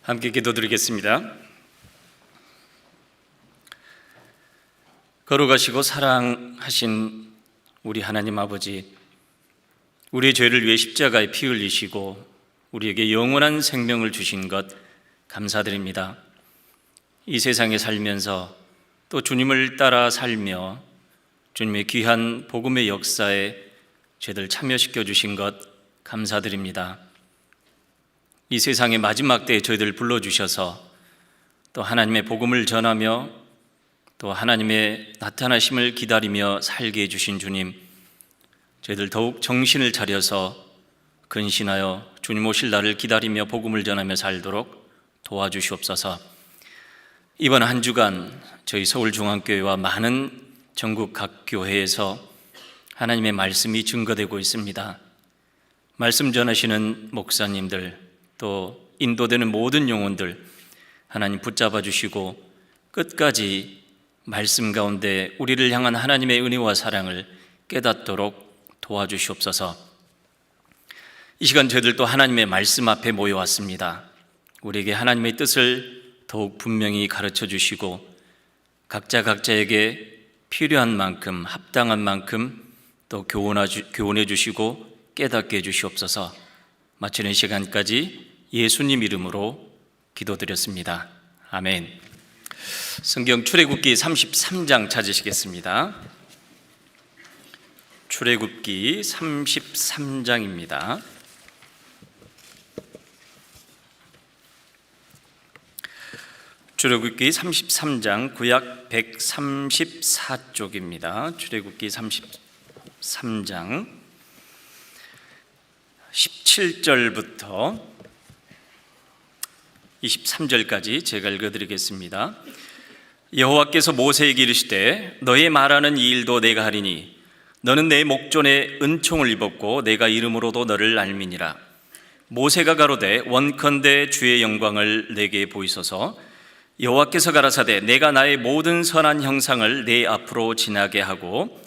함께 기도드리겠습니다. 거룩하시고 사랑하신 우리 하나님 아버지, 우리의 죄를 위해 십자가에 피 흘리시고 우리에게 영원한 생명을 주신 것 감사드립니다. 이 세상에 살면서 또 주님을 따라 살며 주님의 귀한 복음의 역사에 죄들 참여시켜 주신 것 감사드립니다. 이 세상의 마지막 때에 저희들 불러주셔서 또 하나님의 복음을 전하며 또 하나님의 나타나심을 기다리며 살게 해주신 주님, 저희들 더욱 정신을 차려서 근신하여 주님 오실 날을 기다리며 복음을 전하며 살도록 도와주시옵소서. 이번 한 주간 저희 서울중앙교회와 많은 전국 각 교회에서 하나님의 말씀이 증거되고 있습니다. 말씀 전하시는 목사님들, 또 인도되는 모든 영혼들 하나님 붙잡아 주시고 끝까지 말씀 가운데 우리를 향한 하나님의 은혜와 사랑을 깨닫도록 도와주시옵소서. 이 시간 저희들도 하나님의 말씀 앞에 모여왔습니다. 우리에게 하나님의 뜻을 더욱 분명히 가르쳐 주시고 각자에게 필요한 만큼, 합당한 만큼 또 교훈해 주시고 깨닫게 해 주시옵소서. 마치는 시간까지 예수님 이름으로 기도드렸습니다. 아멘. 성경 출애굽기 33장 찾으시겠습니다. 출애굽기 33장입니다. 출애굽기 33장 구약 134쪽입니다. 출애굽기 33장 17절부터 23절까지 제가 읽어드리겠습니다. 여호와께서 모세에게 이르시되 너의 말하는 이 일도 내가 하리니 너는 내 목전에 은총을 입었고 내가 이름으로도 너를 알미니라. 모세가 가로되 원컨대 주의 영광을 내게 보이소서. 여호와께서 가라사대 내가 나의 모든 선한 형상을 내 앞으로 지나게 하고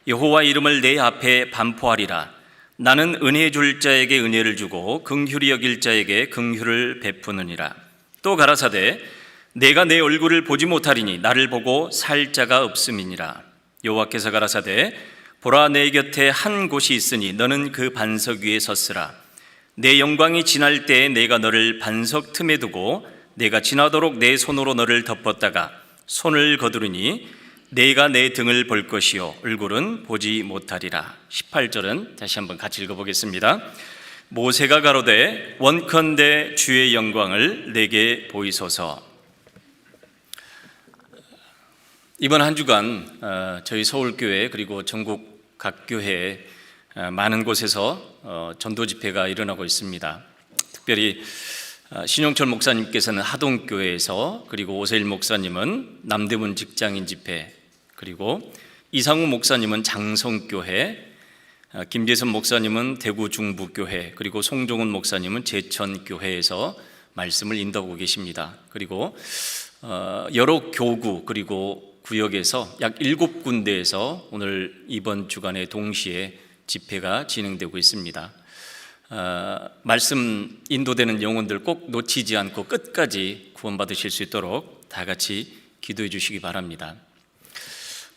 여호와 이름을 내 앞에 반포하리라. 나는 은혜 줄 자에게 은혜를 주고 긍휼히 여길 자에게 긍휼을 베푸느니라. 또 가라사대 내가 내 얼굴을 보지 못하리니 나를 보고 살 자가 없음이니라. 여호와께서 가라사대 보라 내 곁에 한 곳이 있으니 너는 그 반석 위에 섰으라. 내 영광이 지날 때에 내가 너를 반석 틈에 두고 내가 지나도록 내 손으로 너를 덮었다가 손을 거두르니 내가 내 등을 볼 것이요 얼굴은 보지 못하리라. 18절은 다시 한번 같이 읽어보겠습니다. 모세가 가로되 원컨대 주의 영광을 내게 보이소서. 이번 한 주간 저희 서울교회 그리고 전국 각 교회 많은 곳에서 전도 집회가 일어나고 있습니다. 특별히 신용철 목사님께서는 하동교회에서, 그리고 오세일 목사님은 남대문 직장인 집회, 그리고 이상우 목사님은 장성교회, 김재선 목사님은 대구 중부교회, 그리고 송종훈 목사님은 제천교회에서 말씀을 인도하고 계십니다. 그리고 여러 교구 그리고 구역에서 약 7군데에서 오늘 이번 주간에 동시에 집회가 진행되고 있습니다. 말씀 인도되는 영혼들 꼭 놓치지 않고 끝까지 구원받으실 수 있도록 다 같이 기도해 주시기 바랍니다.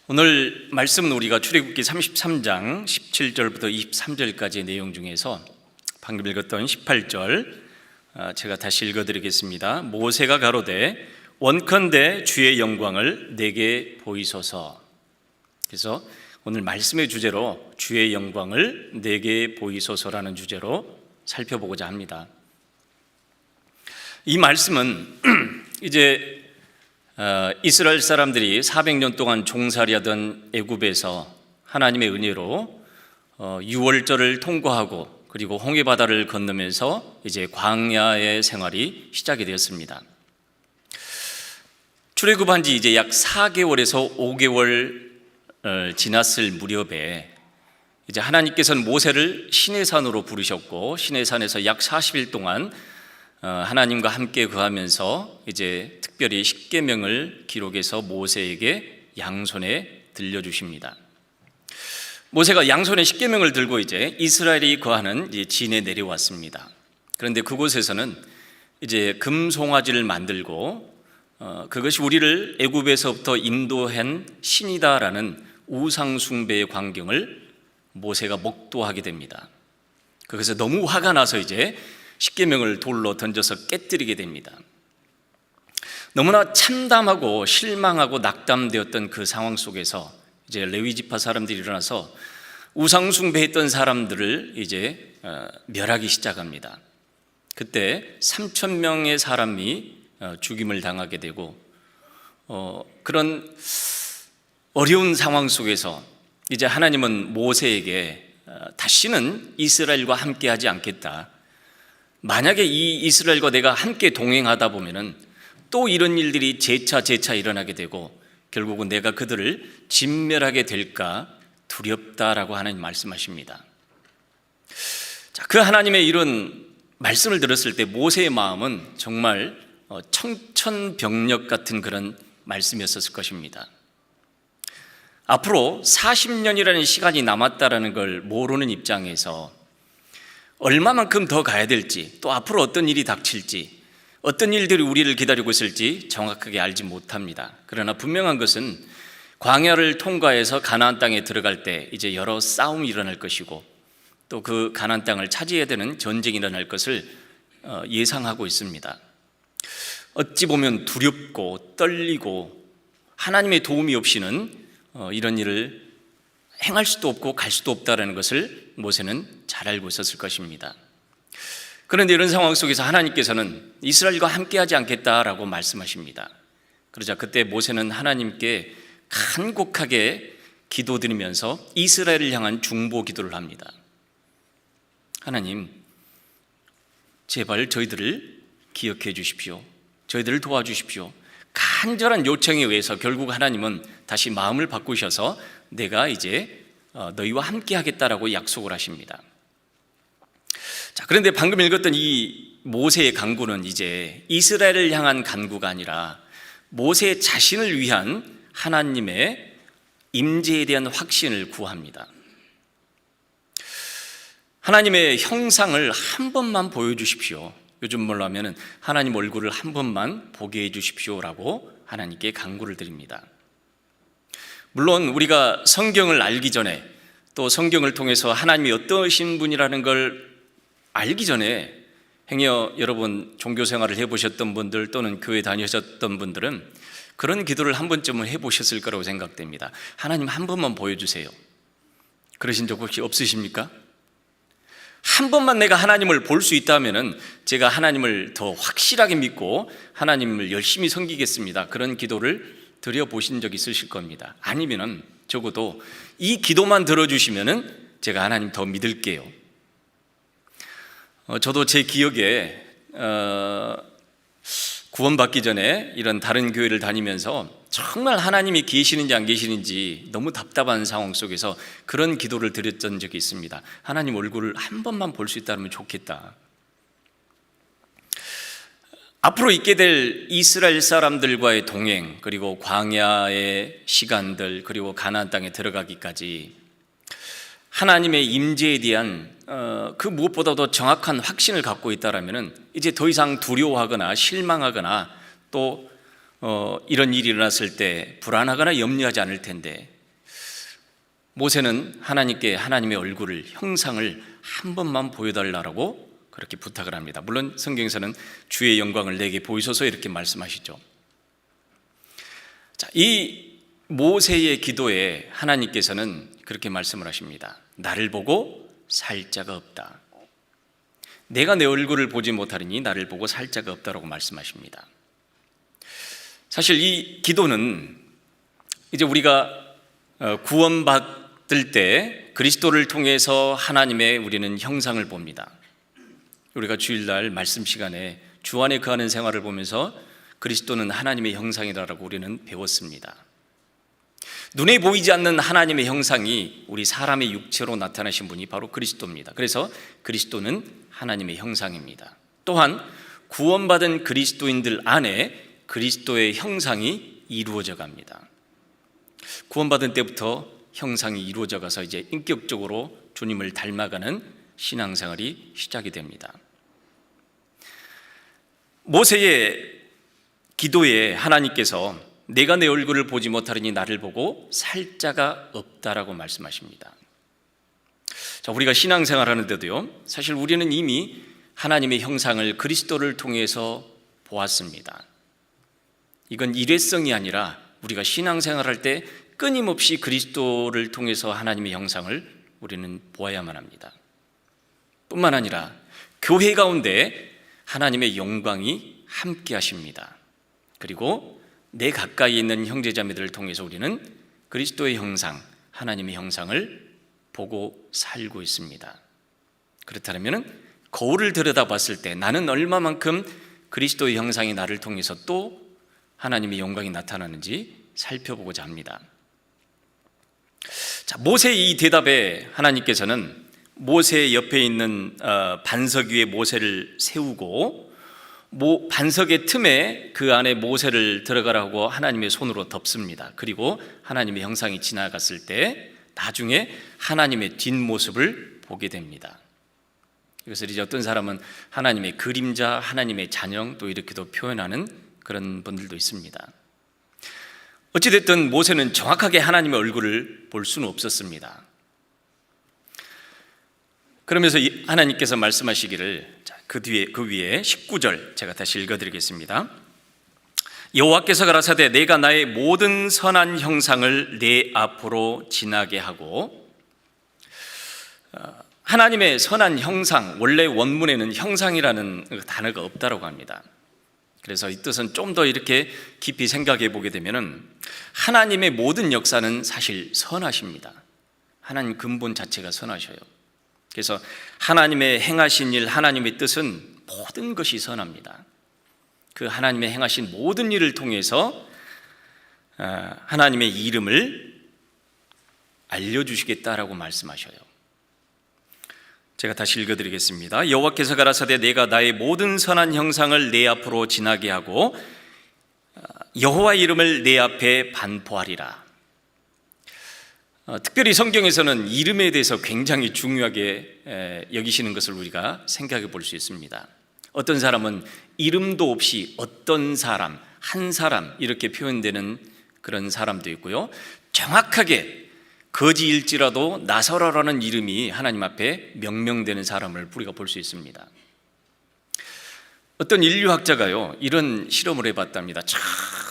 오늘 말씀은 우리가 출애굽기 33장 17절부터 23절까지의 내용 중에서 방금 읽었던 18절 제가 다시 읽어드리겠습니다. 모세가 가로되 원컨대 주의 영광을 내게 보이소서. 그래서 오늘 말씀의 주제로 주의 영광을 내게 보이소서라는 주제로 살펴보고자 합니다. 이 말씀은 이제 이스라엘 사람들이 400년 동안 종살이하던 애굽에서 하나님의 은혜로 유월절을 통과하고 그리고 홍해바다를 건너면서 이제 광야의 생활이 시작이 되었습니다. 출애굽한 지 이제 약 4개월에서 5개월 지났을 무렵에 이제 하나님께서는 모세를 시내산으로 부르셨고 시내산에서 약 40일 동안 하나님과 함께 거하면서 이제 특별히 십계명을 기록해서 모세에게 양손에 들려주십니다. 모세가 양손에 십계명을 들고 이제 이스라엘이 거하는 진에 내려왔습니다. 그런데 그곳에서는 이제 금송아지를 만들고 그것이 우리를 애굽에서부터 인도한 신이다라는 우상 숭배의 광경을 모세가 목도하게 됩니다. 그래서 너무 화가 나서 이제 십계명을 돌로 던져서 깨뜨리게 됩니다. 너무나 참담하고 실망하고 낙담되었던 그 상황 속에서 이제 레위 지파 사람들이 일어나서 우상 숭배했던 사람들을 이제 멸하기 시작합니다. 그때 3,000명의 사람이 죽임을 당하게 되고 그런 어려운 상황 속에서 이제 하나님은 모세에게 다시는 이스라엘과 함께하지 않겠다. 만약에 이 이스라엘과 내가 함께 동행하다 보면은 또 이런 일들이 재차 일어나게 되고 결국은 내가 그들을 진멸하게 될까 두렵다라고 하나님 말씀하십니다. 자, 그 하나님의 이런 말씀을 들었을 때 모세의 마음은 정말 청천벽력 같은 그런 말씀이었을 것입니다. 앞으로 40년이라는 시간이 남았다라는 걸 모르는 입장에서 얼마만큼 더 가야 될지, 또 앞으로 어떤 일이 닥칠지, 어떤 일들이 우리를 기다리고 있을지 정확하게 알지 못합니다. 그러나 분명한 것은 광야를 통과해서 가나안 땅에 들어갈 때 이제 여러 싸움이 일어날 것이고 또 그 가나안 땅을 차지해야 되는 전쟁이 일어날 것을 예상하고 있습니다. 어찌 보면 두렵고 떨리고 하나님의 도움이 없이는 이런 일을 행할 수도 없고 갈 수도 없다는 것을 모세는 잘 알고 있었을 것입니다. 그런데 이런 상황 속에서 하나님께서는 이스라엘과 함께하지 않겠다라고 말씀하십니다. 그러자 그때 모세는 하나님께 간곡하게 기도드리면서 이스라엘을 향한 중보 기도를 합니다. 하나님, 제발 저희들을 기억해 주십시오. 저희들을 도와주십시오. 간절한 요청에 의해서 결국 하나님은 다시 마음을 바꾸셔서 내가 이제 너희와 함께 하겠다라고 약속을 하십니다. 자, 그런데 방금 읽었던 이 모세의 간구는 이제 이스라엘을 향한 간구가 아니라 모세 자신을 위한 하나님의 임재에 대한 확신을 구합니다. 하나님의 형상을 한 번만 보여주십시오. 요즘 뭘로 하면은 하나님 얼굴을 한 번만 보게 해주십시오라고 하나님께 간구를 드립니다. 물론 우리가 성경을 알기 전에 또 성경을 통해서 하나님이 어떠신 분이라는 걸 알기 전에 행여 여러분 종교 생활을 해보셨던 분들 또는 교회 다니셨던 분들은 그런 기도를 한 번쯤은 해보셨을 거라고 생각됩니다. 하나님 한 번만 보여주세요. 그러신 적 혹시 없으십니까? 한 번만 내가 하나님을 볼 수 있다면 제가 하나님을 더 확실하게 믿고 하나님을 열심히 섬기겠습니다. 그런 기도를 드려보신 적 있으실 겁니다. 아니면 적어도 이 기도만 들어주시면 제가 하나님 더 믿을게요. 저도 제 기억에 구원받기 전에 이런 다른 교회를 다니면서 정말 하나님이 계시는지 안 계시는지 너무 답답한 상황 속에서 그런 기도를 드렸던 적이 있습니다. 하나님 얼굴을 한 번만 볼 수 있다면 좋겠다. 앞으로 있게 될 이스라엘 사람들과의 동행, 그리고 광야의 시간들, 그리고 가나안 땅에 들어가기까지 하나님의 임재에 대한 그 무엇보다도 정확한 확신을 갖고 있다라면 이제 더 이상 두려워하거나 실망하거나 또 이런 일이 일어났을 때 불안하거나 염려하지 않을 텐데 모세는 하나님께 하나님의 얼굴을, 형상을 한 번만 보여달라고 그렇게 부탁을 합니다. 물론 성경에서는 주의 영광을 내게 보이소서 이렇게 말씀하시죠. 자, 이 모세의 기도에 하나님께서는 그렇게 말씀을 하십니다. 나를 보고 살 자가 없다. 내가 내 얼굴을 보지 못하리니 나를 보고 살 자가 없다라고 말씀하십니다. 사실 이 기도는 이제 우리가 구원받을 때 그리스도를 통해서 하나님의 우리는 형상을 봅니다. 우리가 주일날 말씀 시간에 주 안에 거하는 생활을 보면서 그리스도는 하나님의 형상이라고 우리는 배웠습니다. 눈에 보이지 않는 하나님의 형상이 우리 사람의 육체로 나타나신 분이 바로 그리스도입니다. 그래서 그리스도는 하나님의 형상입니다. 또한 구원받은 그리스도인들 안에 그리스도의 형상이 이루어져 갑니다. 구원받은 때부터 형상이 이루어져 가서 이제 인격적으로 주님을 닮아가는 신앙생활이 시작이 됩니다. 모세의 기도에 하나님께서 내가 내 얼굴을 보지 못하리니 나를 보고 살 자가 없다라고 말씀하십니다. 자, 우리가 신앙생활 하는데도요, 사실 우리는 이미 하나님의 형상을 그리스도를 통해서 보았습니다. 이건 일회성이 아니라 우리가 신앙생활할 때 끊임없이 그리스도를 통해서 하나님의 형상을 우리는 보아야만 합니다. 뿐만 아니라 교회 가운데 하나님의 영광이 함께 하십니다. 그리고 내 가까이 있는 형제자매들을 통해서 우리는 그리스도의 형상, 하나님의 형상을 보고 살고 있습니다. 그렇다면 거울을 들여다봤을 때 나는 얼마만큼 그리스도의 형상이 나를 통해서 또 하나님의 영광이 나타나는지 살펴보고자 합니다. 자, 모세의 이 대답에 하나님께서는 모세 옆에 있는 반석 위에 모세를 세우고 반석의 틈에 그 안에 모세를 들어가라고 하나님의 손으로 덮습니다. 그리고 하나님의 형상이 지나갔을 때 나중에 하나님의 뒷모습을 보게 됩니다. 이것을 이제 어떤 사람은 하나님의 그림자, 하나님의 잔영 또 이렇게도 표현하는 그런 분들도 있습니다. 어찌됐든 모세는 정확하게 하나님의 얼굴을 볼 수는 없었습니다. 그러면서 하나님께서 말씀하시기를, 그 위에 19절 제가 다시 읽어드리겠습니다. 여호와께서 가라사대 내가 나의 모든 선한 형상을 내 앞으로 지나게 하고, 하나님의 선한 형상, 원래 원문에는 형상이라는 단어가 없다고 합니다. 그래서 이 뜻은 좀 더 이렇게 깊이 생각해 보게 되면은 하나님의 모든 역사는 사실 선하십니다. 하나님 근본 자체가 선하셔요. 그래서 하나님의 행하신 일, 하나님의 뜻은 모든 것이 선합니다. 그 하나님의 행하신 모든 일을 통해서 하나님의 이름을 알려주시겠다라고 말씀하셔요. 제가 다시 읽어드리겠습니다. 여호와께서 가라사대 내가 나의 모든 선한 형상을 내 앞으로 지나게 하고 여호와 이름을 내 앞에 반포하리라. 특별히 성경에서는 이름에 대해서 굉장히 중요하게 여기시는 것을 우리가 생각해 볼 수 있습니다. 어떤 사람은 이름도 없이 어떤 사람, 한 사람 이렇게 표현되는 그런 사람도 있고요, 정확하게 거지일지라도 나사로라는 이름이 하나님 앞에 명명되는 사람을 우리가 볼 수 있습니다. 어떤 인류학자가요, 이런 실험을 해봤답니다.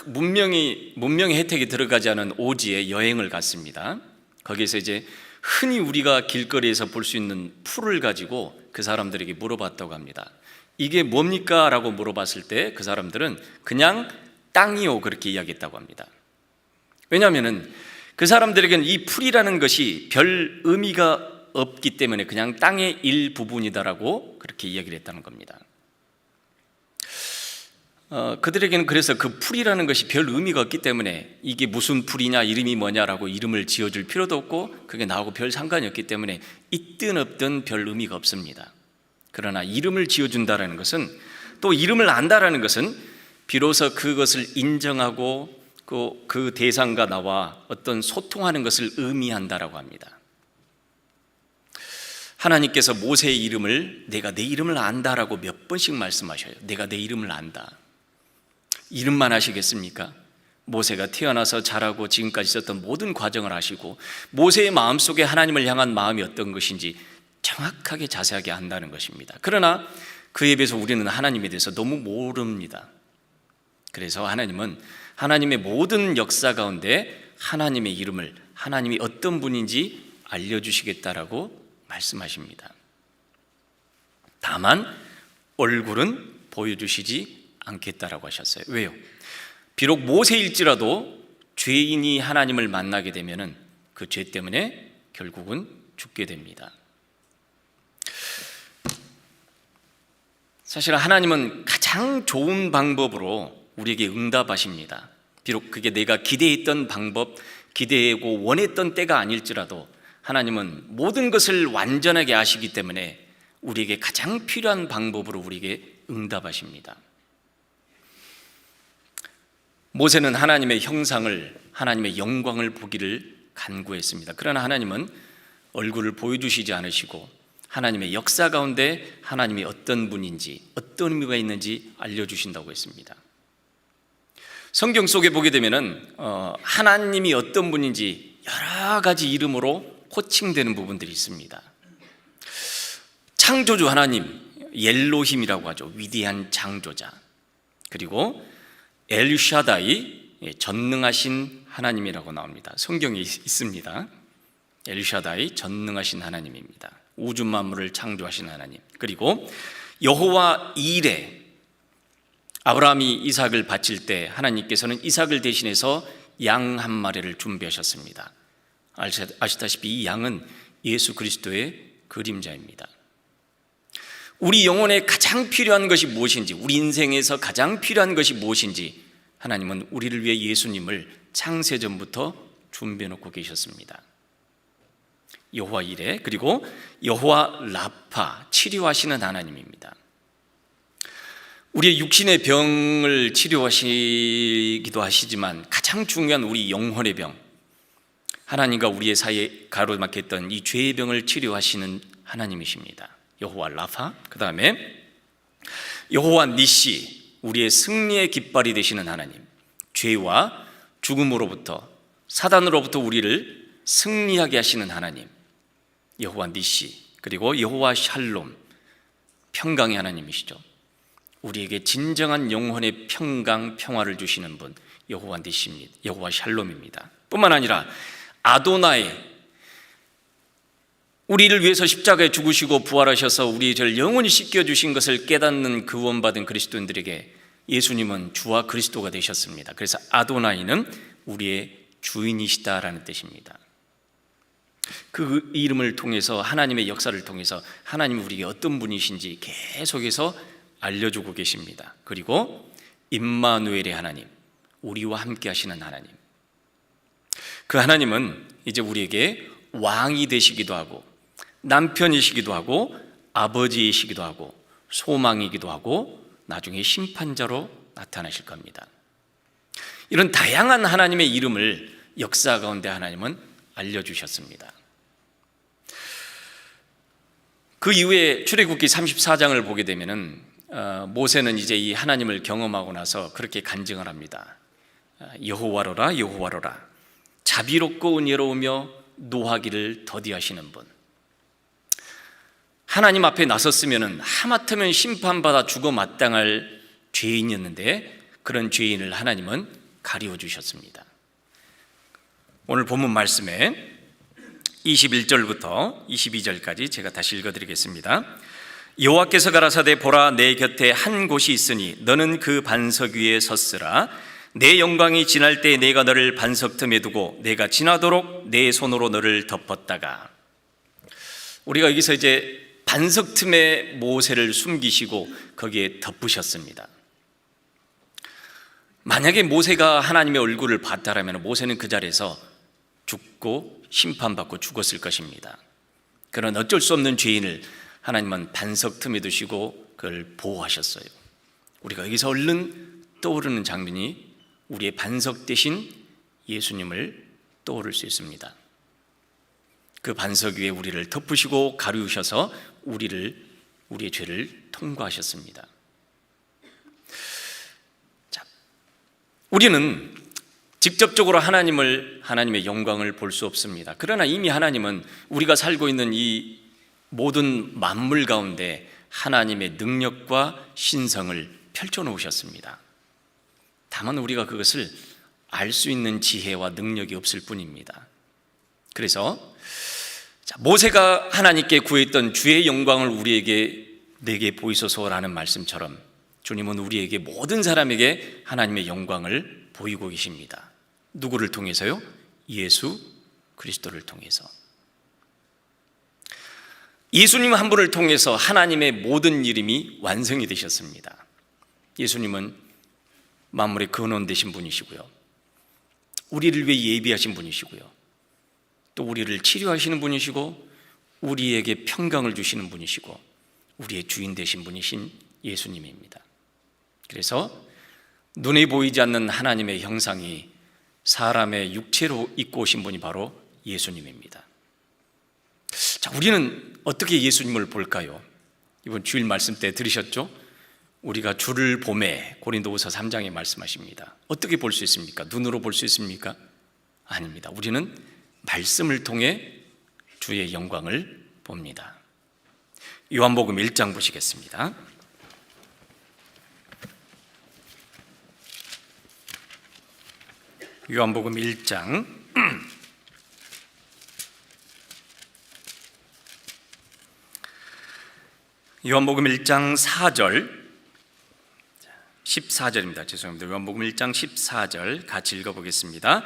문명의 혜택이 들어가지 않은 오지에 여행을 갔습니다. 거기에서 이제 흔히 우리가 길거리에서 볼 수 있는 풀을 가지고 그 사람들에게 물어봤다고 합니다. 이게 뭡니까? 라고 물어봤을 때 그 사람들은 그냥 땅이요 그렇게 이야기했다고 합니다. 왜냐하면 그 사람들에게는 이 풀이라는 것이 별 의미가 없기 때문에 그냥 땅의 일부분이다라고 그렇게 이야기를 했다는 겁니다. 그들에게는 그래서 그 풀이라는 것이 별 의미가 없기 때문에 이게 무슨 풀이냐, 이름이 뭐냐라고 이름을 지어줄 필요도 없고 그게 나하고 별 상관이 없기 때문에 있든 없든 별 의미가 없습니다. 그러나 이름을 지어준다라는 것은, 또 이름을 안다라는 것은 비로소 그것을 인정하고 그 대상과 나와 어떤 소통하는 것을 의미한다라고 합니다. 하나님께서 모세의 이름을 내가 내 이름을 안다라고 몇 번씩 말씀하셔요. 내가 내 이름을 안다. 이름만 아시겠습니까? 모세가 태어나서 자라고 지금까지 있었던 모든 과정을 아시고 모세의 마음속에 하나님을 향한 마음이 어떤 것인지 정확하게 자세하게 안다는 것입니다. 그러나 그에 비해서 우리는 하나님에 대해서 너무 모릅니다. 그래서 하나님은 하나님의 모든 역사 가운데 하나님의 이름을, 하나님이 어떤 분인지 알려주시겠다라고 말씀하십니다. 다만 얼굴은 보여주시지 않겠다라고 하셨어요. 왜요? 비록 모세일지라도 죄인이 하나님을 만나게 되면은 그 죄 때문에 결국은 죽게 됩니다. 사실 하나님은 가장 좋은 방법으로 우리에게 응답하십니다. 비록 그게 내가 기대했던 방법, 기대하고 원했던 때가 아닐지라도 하나님은 모든 것을 완전하게 아시기 때문에 우리에게 가장 필요한 방법으로 우리에게 응답하십니다. 모세는 하나님의 형상을, 하나님의 영광을 보기를 간구했습니다. 그러나 하나님은 얼굴을 보여주시지 않으시고 하나님의 역사 가운데 하나님이 어떤 분인지, 어떤 의미가 있는지 알려주신다고 했습니다. 성경 속에 보게 되면은 하나님이 어떤 분인지 여러 가지 이름으로 호칭되는 부분들이 있습니다. 창조주 하나님, 엘로힘이라고 하죠. 위대한 창조자. 그리고 엘샤다이, 전능하신 하나님이라고 나옵니다. 성경에 있습니다. 엘샤다이, 전능하신 하나님입니다. 우주 만물을 창조하신 하나님. 그리고 여호와 이레, 아브라함이 이삭을 바칠 때 하나님께서는 이삭을 대신해서 양 한 마리를 준비하셨습니다. 아시다시피 이 양은 예수 그리스도의 그림자입니다. 우리 영혼에 가장 필요한 것이 무엇인지, 우리 인생에서 가장 필요한 것이 무엇인지 하나님은 우리를 위해 예수님을 창세전부터 준비해 놓고 계셨습니다. 여호와 이레, 그리고 여호와 라파, 치료하시는 하나님입니다. 우리의 육신의 병을 치료하시기도 하시지만 가장 중요한 우리 영혼의 병, 하나님과 우리의 사이에 가로막혔던 이 죄의 병을 치료하시는 하나님이십니다. 여호와 라파, 그 다음에 여호와 니시, 우리의 승리의 깃발이 되시는 하나님, 죄와 죽음으로부터, 사단으로부터 우리를 승리하게 하시는 하나님, 여호와 니시, 그리고 여호와 샬롬, 평강의 하나님이시죠. 우리에게 진정한 영혼의 평강, 평화를 주시는 분, 여호와 니시입니다. 여호와 샬롬입니다. 뿐만 아니라 아도나이, 우리를 위해서 십자가에 죽으시고 부활하셔서 우리의 죄를 영원히 씻겨주신 것을 깨닫는 구원받은 그리스도인들에게 예수님은 주와 그리스도가 되셨습니다. 그래서 아도나이는 우리의 주인이시다라는 뜻입니다. 그 이름을 통해서, 하나님의 역사를 통해서 하나님이 우리에게 어떤 분이신지 계속해서 알려주고 계십니다. 그리고 임마누엘의 하나님, 우리와 함께 하시는 하나님, 그 하나님은 이제 우리에게 왕이 되시기도 하고 남편이시기도 하고 아버지이시기도 하고 소망이기도 하고 나중에 심판자로 나타나실 겁니다. 이런 다양한 하나님의 이름을 역사 가운데 하나님은 알려주셨습니다. 그 이후에 출애굽기 34장을 보게 되면은 모세는 이제 이 하나님을 경험하고 나서 그렇게 간증을 합니다. 여호와로라, 여호와로라, 자비롭고 은혜로우며 노하기를 더디하시는 분. 하나님 앞에 나섰으면 하마터면 심판받아 죽어 마땅할 죄인이었는데 그런 죄인을 하나님은 가리워 주셨습니다. 오늘 본문 말씀에 21절부터 22절까지 제가 다시 읽어드리겠습니다. 여호와께서 가라사대, 보라, 내 곁에 한 곳이 있으니 너는 그 반석 위에 섰으라. 내 영광이 지날 때 내가 너를 반석 틈에 두고 내가 지나도록 내 손으로 너를 덮었다가. 우리가 여기서 이제 반석 틈에 모세를 숨기시고 거기에 덮으셨습니다. 만약에 모세가 하나님의 얼굴을 봤다라면 모세는 그 자리에서 죽고 심판받고 죽었을 것입니다. 그런 어쩔 수 없는 죄인을 하나님은 반석 틈에 두시고 그걸 보호하셨어요. 우리가 여기서 얼른 떠오르는 장면이 우리의 반석 대신 예수님을 떠오를 수 있습니다. 그 반석 위에 우리를 덮으시고 가리우셔서 우리의 죄를 통과하셨습니다. 자, 우리는 직접적으로 하나님의 영광을 볼 수 없습니다. 그러나 이미 하나님은 우리가 살고 있는 이 모든 만물 가운데 하나님의 능력과 신성을 펼쳐놓으셨습니다. 다만 우리가 그것을 알 수 있는 지혜와 능력이 없을 뿐입니다. 그래서 모세가 하나님께 구했던 주의 영광을 내게 보이소서라는 말씀처럼 주님은 우리에게, 모든 사람에게 하나님의 영광을 보이고 계십니다. 누구를 통해서요? 예수 그리스도를 통해서. 예수님 한 분을 통해서 하나님의 모든 이름이 완성이 되셨습니다. 예수님은 만물의 근원 되신 분이시고요, 우리를 위해 예비하신 분이시고요, 또 우리를 치료하시는 분이시고 우리에게 평강을 주시는 분이시고 우리의 주인 되신 분이신 예수님입니다. 그래서 눈에 보이지 않는 하나님의 형상이 사람의 육체로 입고 오신 분이 바로 예수님입니다. 자, 우리는 어떻게 예수님을 볼까요? 이번 주일 말씀 때 들으셨죠? 우리가 주를 보매, 고린도후서 3장에 말씀하십니다. 어떻게 볼 수 있습니까? 눈으로 볼 수 있습니까? 아닙니다. 우리는 말씀을 통해 주의 영광을 봅니다. 요한복음 1장 보시겠습니다. 요한복음 1장 요한복음 1장 4절 14절입니다. 죄송합니다. 요한복음 1장 14절 같이 읽어보겠습니다.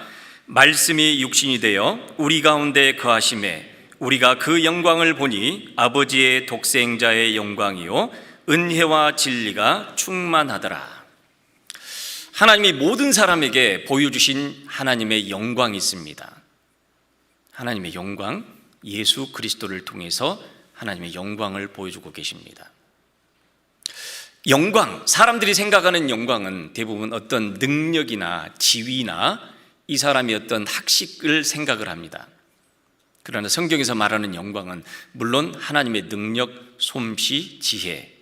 말씀이 육신이 되어 우리 가운데 거하심에 우리가 그 영광을 보니 아버지의 독생자의 영광이요 은혜와 진리가 충만하더라. 하나님이 모든 사람에게 보여주신 하나님의 영광이 있습니다. 하나님의 영광, 예수 그리스도를 통해서 하나님의 영광을 보여주고 계십니다. 영광, 사람들이 생각하는 영광은 대부분 어떤 능력이나 지위나 이 사람이 어떤 학식을 생각을 합니다. 그러나 성경에서 말하는 영광은 물론 하나님의 능력, 솜씨, 지혜,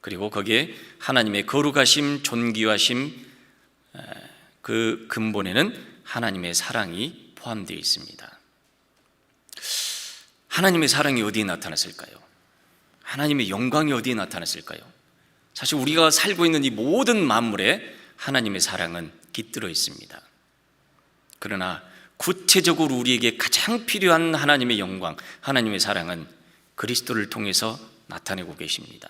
그리고 거기에 하나님의 거룩하심, 존귀하심, 그 근본에는 하나님의 사랑이 포함되어 있습니다. 하나님의 사랑이 어디에 나타났을까요? 하나님의 영광이 어디에 나타났을까요? 사실 우리가 살고 있는 이 모든 만물에 하나님의 사랑은 깃들어 있습니다. 그러나 구체적으로 우리에게 가장 필요한 하나님의 영광, 하나님의 사랑은 그리스도를 통해서 나타내고 계십니다.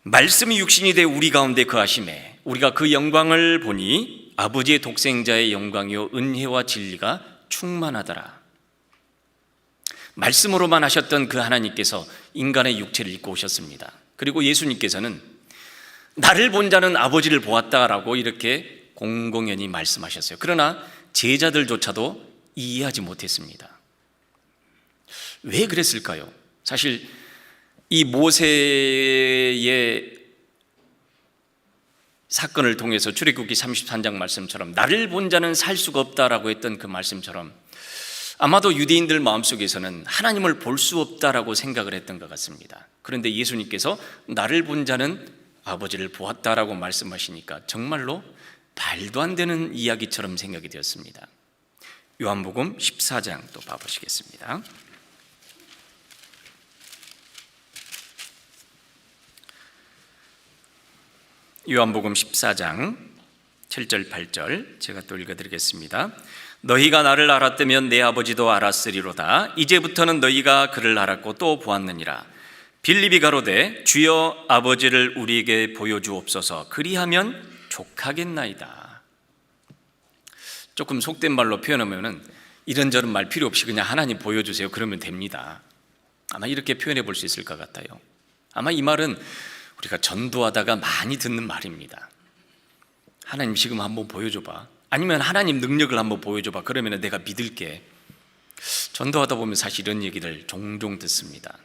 말씀이 육신이 되어 우리 가운데 거하심에 우리가 그 영광을 보니 아버지의 독생자의 영광이요 은혜와 진리가 충만하더라. 말씀으로만 하셨던 그 하나님께서 인간의 육체를 입고 오셨습니다. 그리고 예수님께서는 나를 본 자는 아버지를 보았다라고 이렇게 공공연히 말씀하셨어요. 그러나 제자들조차도 이해하지 못했습니다. 왜 그랬을까요? 사실 이 모세의 사건을 통해서 출애굽기 33장 말씀처럼 나를 본 자는 살 수가 없다라고 했던 그 말씀처럼 아마도 유대인들 마음속에서는 하나님을 볼 수 없다라고 생각을 했던 것 같습니다. 그런데 예수님께서 나를 본 자는 아버지를 보았다라고 말씀하시니까 정말로 말도 안 되는 이야기처럼 생각이 되었습니다. 요한복음 14장 또 봐보시겠습니다. 요한복음 14장 7절 8절 제가 또 읽어드리겠습니다. 너희가 나를 알았다면 내 아버지도 알았으리로다. 이제부터는 너희가 그를 알았고 또 보았느니라. 빌립이 가로되 주여 아버지를 우리에게 보여주옵소서. 그리하면 족하겠나이다. 조금 속된 말로 표현하면 이런저런 말 필요 없이 그냥 하나님 보여주세요 그러면 됩니다. 아마 이렇게 표현해 볼 수 있을 것 같아요. 아마 이 말은 우리가 전도하다가 많이 듣는 말입니다. 하나님 지금 한번 보여줘봐. 아니면 하나님 능력을 한번 보여줘봐. 그러면 내가 믿을게. 전도하다 보면 사실 이런 얘기를 종종 듣습니다.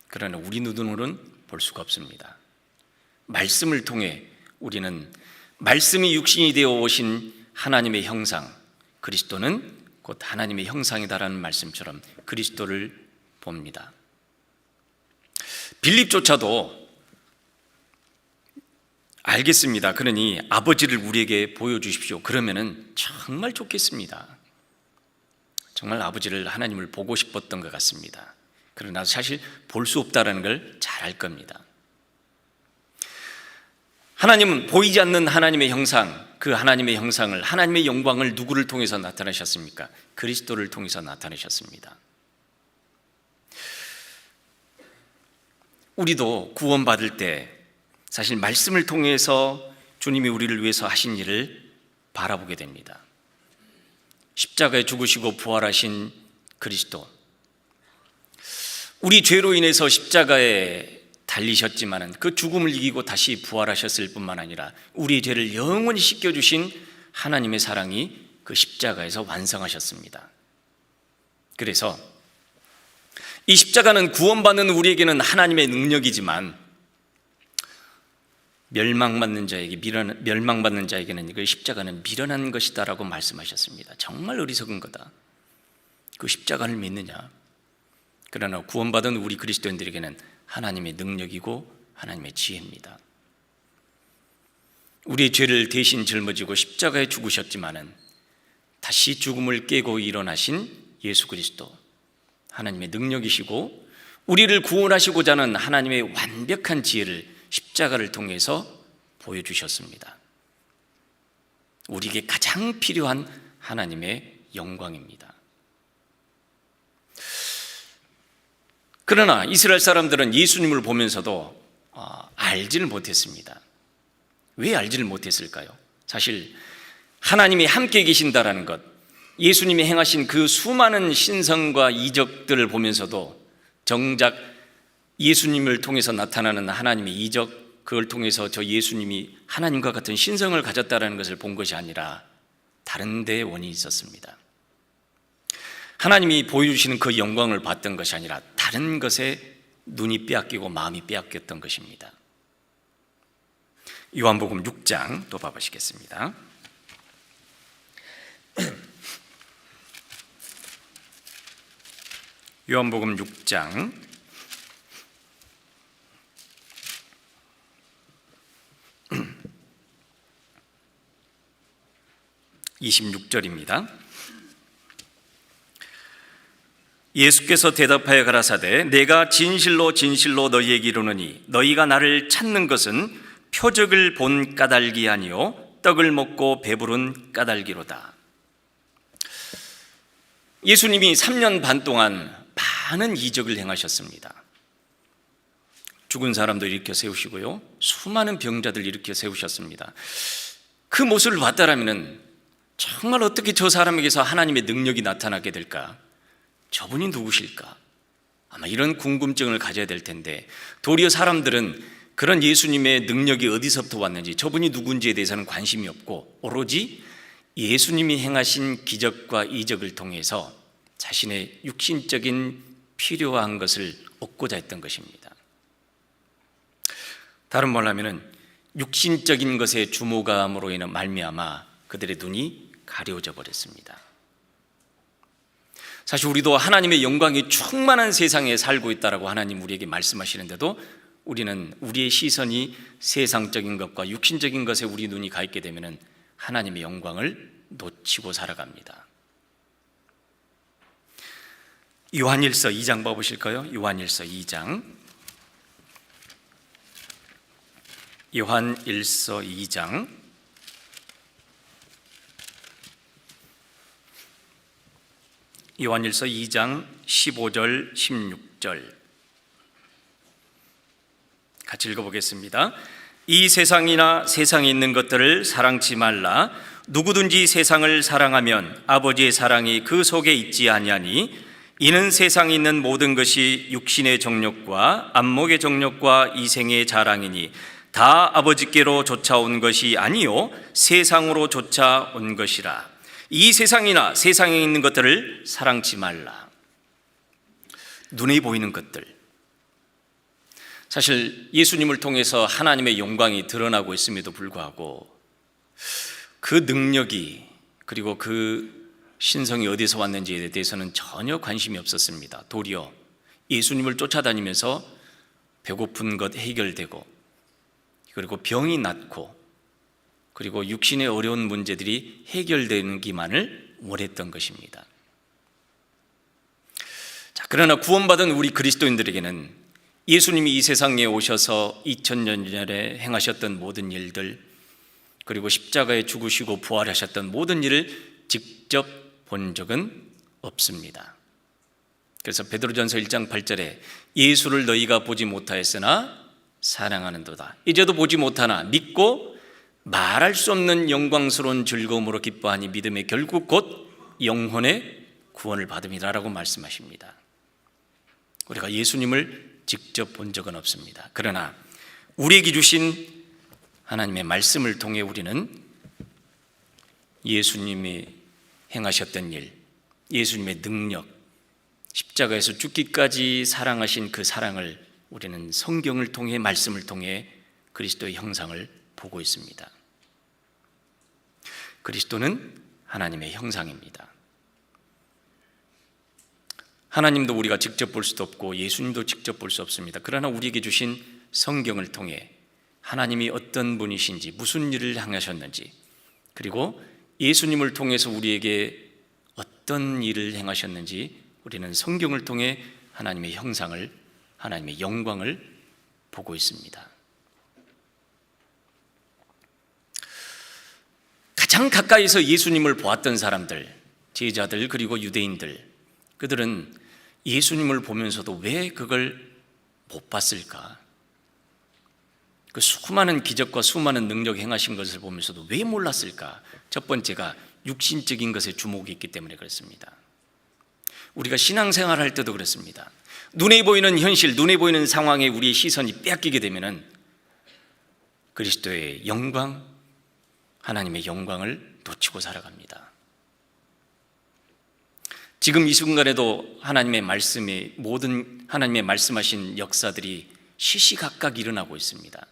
그러나 우리 눈으로는 볼 수가 없습니다. 말씀을 통해 우리는 말씀이 육신이 되어 오신 하나님의 형상, 그리스도는 곧 하나님의 형상이다라는 말씀처럼 그리스도를 봅니다. 빌립조차도 알겠습니다. 그러니 아버지를 우리에게 보여주십시오. 그러면은 정말 좋겠습니다. 정말 아버지를 하나님을 보고 싶었던 것 같습니다. 그러나 사실 볼 수 없다는 걸 잘 알 겁니다. 하나님은 보이지 않는 하나님의 형상, 그 하나님의 형상을, 하나님의 영광을 누구를 통해서 나타내셨습니까? 그리스도를 통해서 나타내셨습니다. 우리도 구원받을 때 사실 말씀을 통해서 주님이 우리를 위해서 하신 일을 바라보게 됩니다. 십자가에 죽으시고 부활하신 그리스도, 우리 죄로 인해서 십자가에 달리셨지만 그 죽음을 이기고 다시 부활하셨을 뿐만 아니라 우리의 죄를 영원히 씻겨주신 하나님의 사랑이 그 십자가에서 완성하셨습니다. 그래서 이 십자가는 구원받는 우리에게는 하나님의 능력이지만 멸망받는 자에게는 그 십자가는 미련한 것이다라고 말씀하셨습니다. 정말 어리석은 거다. 그 십자가를 믿느냐? 그러나 구원받은 우리 그리스도인들에게는 하나님의 능력이고 하나님의 지혜입니다. 우리의 죄를 대신 짊어지고 십자가에 죽으셨지만은 다시 죽음을 깨고 일어나신 예수 그리스도, 하나님의 능력이시고 우리를 구원하시고자 하는 하나님의 완벽한 지혜를 십자가를 통해서 보여주셨습니다. 우리에게 가장 필요한 하나님의 영광입니다. 그러나 이스라엘 사람들은 예수님을 보면서도 알지를 못했습니다. 왜 알지를 못했을까요? 사실 하나님이 함께 계신다라는 것, 예수님이 행하신 그 수많은 신성과 이적들을 보면서도 정작 예수님을 통해서 나타나는 하나님의 이적, 그걸 통해서 저 예수님이 하나님과 같은 신성을 가졌다는 것을 본 것이 아니라 다른 데에 원인이 있었습니다. 하나님이 보여주시는 그 영광을 봤던 것이 아니라 다른 것에 눈이 빼앗기고 마음이 빼앗겼던 것입니다. 요한복음 6장 또 봐보시겠습니다. 요한복음 6장 26절입니다. 예수께서 대답하여 가라사대 내가 진실로 진실로 너희에게 이르노니 너희가 나를 찾는 것은 표적을 본 까닭이 아니요 떡을 먹고 배부른 까닭이로다. 예수님이 3년 반 동안 많은 이적을 행하셨습니다. 죽은 사람도 일으켜 세우시고요, 수많은 병자들 일으켜 세우셨습니다. 그 모습을 봤다라면 정말 어떻게 저 사람에게서 하나님의 능력이 나타나게 될까? 저분이 누구실까? 아마 이런 궁금증을 가져야 될 텐데, 도리어 사람들은 그런 예수님의 능력이 어디서부터 왔는지, 저분이 누군지에 대해서는 관심이 없고 오로지 예수님이 행하신 기적과 이적을 통해서 자신의 육신적인 필요한 것을 얻고자 했던 것입니다. 다른 말로 하면은 육신적인 것에 주목함으로 인한 말미암아 그들의 눈이 가려져 버렸습니다. 사실 우리도 하나님의 영광이 충만한 세상에 살고 있다라고 하나님 우리에게 말씀하시는데도 우리는 우리의 시선이 세상적인 것과 육신적인 것에 우리 눈이 가 있게 되면 하나님의 영광을 놓치고 살아갑니다. 요한일서 2장 봐보실까요? 요한일서 2장. 요한일서 2장 15절 16절 같이 읽어보겠습니다. 이 세상이나 세상에 있는 것들을 사랑치 말라. 누구든지 세상을 사랑하면 아버지의 사랑이 그 속에 있지 아니하니 이는 세상에 있는 모든 것이 육신의 정욕과 안목의 정욕과 이생의 자랑이니 다 아버지께로 쫓아온 것이 아니요 세상으로 쫓아온 것이라. 이 세상이나 세상에 있는 것들을 사랑치 말라. 눈에 보이는 것들, 사실 예수님을 통해서 하나님의 영광이 드러나고 있음에도 불구하고 그 능력이 그리고 그 신성이 어디서 왔는지에 대해서는 전혀 관심이 없었습니다. 도리어 예수님을 쫓아다니면서 배고픈 것 해결되고, 그리고 병이 낫고, 그리고 육신의 어려운 문제들이 해결되기만을 원했던 것입니다. 자, 그러나 구원받은 우리 그리스도인들에게는 예수님이 이 세상에 오셔서 2000년 전에 행하셨던 모든 일들, 그리고 십자가에 죽으시고 부활하셨던 모든 일을 직접 본 적은 없습니다. 그래서 베드로전서 1장 8절에 예수를 너희가 보지 못하였으나 사랑하는도다. 이제도 보지 못하나 믿고 말할 수 없는 영광스러운 즐거움으로 기뻐하니 믿음의 결국 곧 영혼의 구원을 받음이라라고 말씀하십니다. 우리가 예수님을 직접 본 적은 없습니다. 그러나 우리에게 주신 하나님의 말씀을 통해 우리는 예수님이 행하셨던 일, 예수님의 능력, 십자가에서 죽기까지 사랑하신 그 사랑을 우리는 성경을 통해, 말씀을 통해 그리스도의 형상을 보고 있습니다. 그리스도는 하나님의 형상입니다. 하나님도 우리가 직접 볼 수도 없고 예수님도 직접 볼 수 없습니다. 그러나 우리에게 주신 성경을 통해 하나님이 어떤 분이신지, 무슨 일을 행하셨는지, 그리고 예수님을 통해서 우리에게 어떤 일을 행하셨는지 우리는 성경을 통해 하나님의 형상을, 하나님의 영광을 보고 있습니다. 가장 가까이서 예수님을 보았던 사람들, 제자들 그리고 유대인들, 그들은 예수님을 보면서도 왜 그걸 못 봤을까? 그 수많은 기적과 수많은 능력 행하신 것을 보면서도 왜 몰랐을까? 첫 번째가 육신적인 것에 주목이 있기 때문에 그렇습니다. 우리가 신앙생활 할 때도 그렇습니다. 눈에 보이는 현실, 눈에 보이는 상황에 우리의 시선이 빼앗기게 되면은 그리스도의 영광, 하나님의 영광을 놓치고 살아갑니다. 지금 이 순간에도 하나님의 말씀이, 모든 하나님의 말씀하신 역사들이 시시각각 일어나고 있습니다.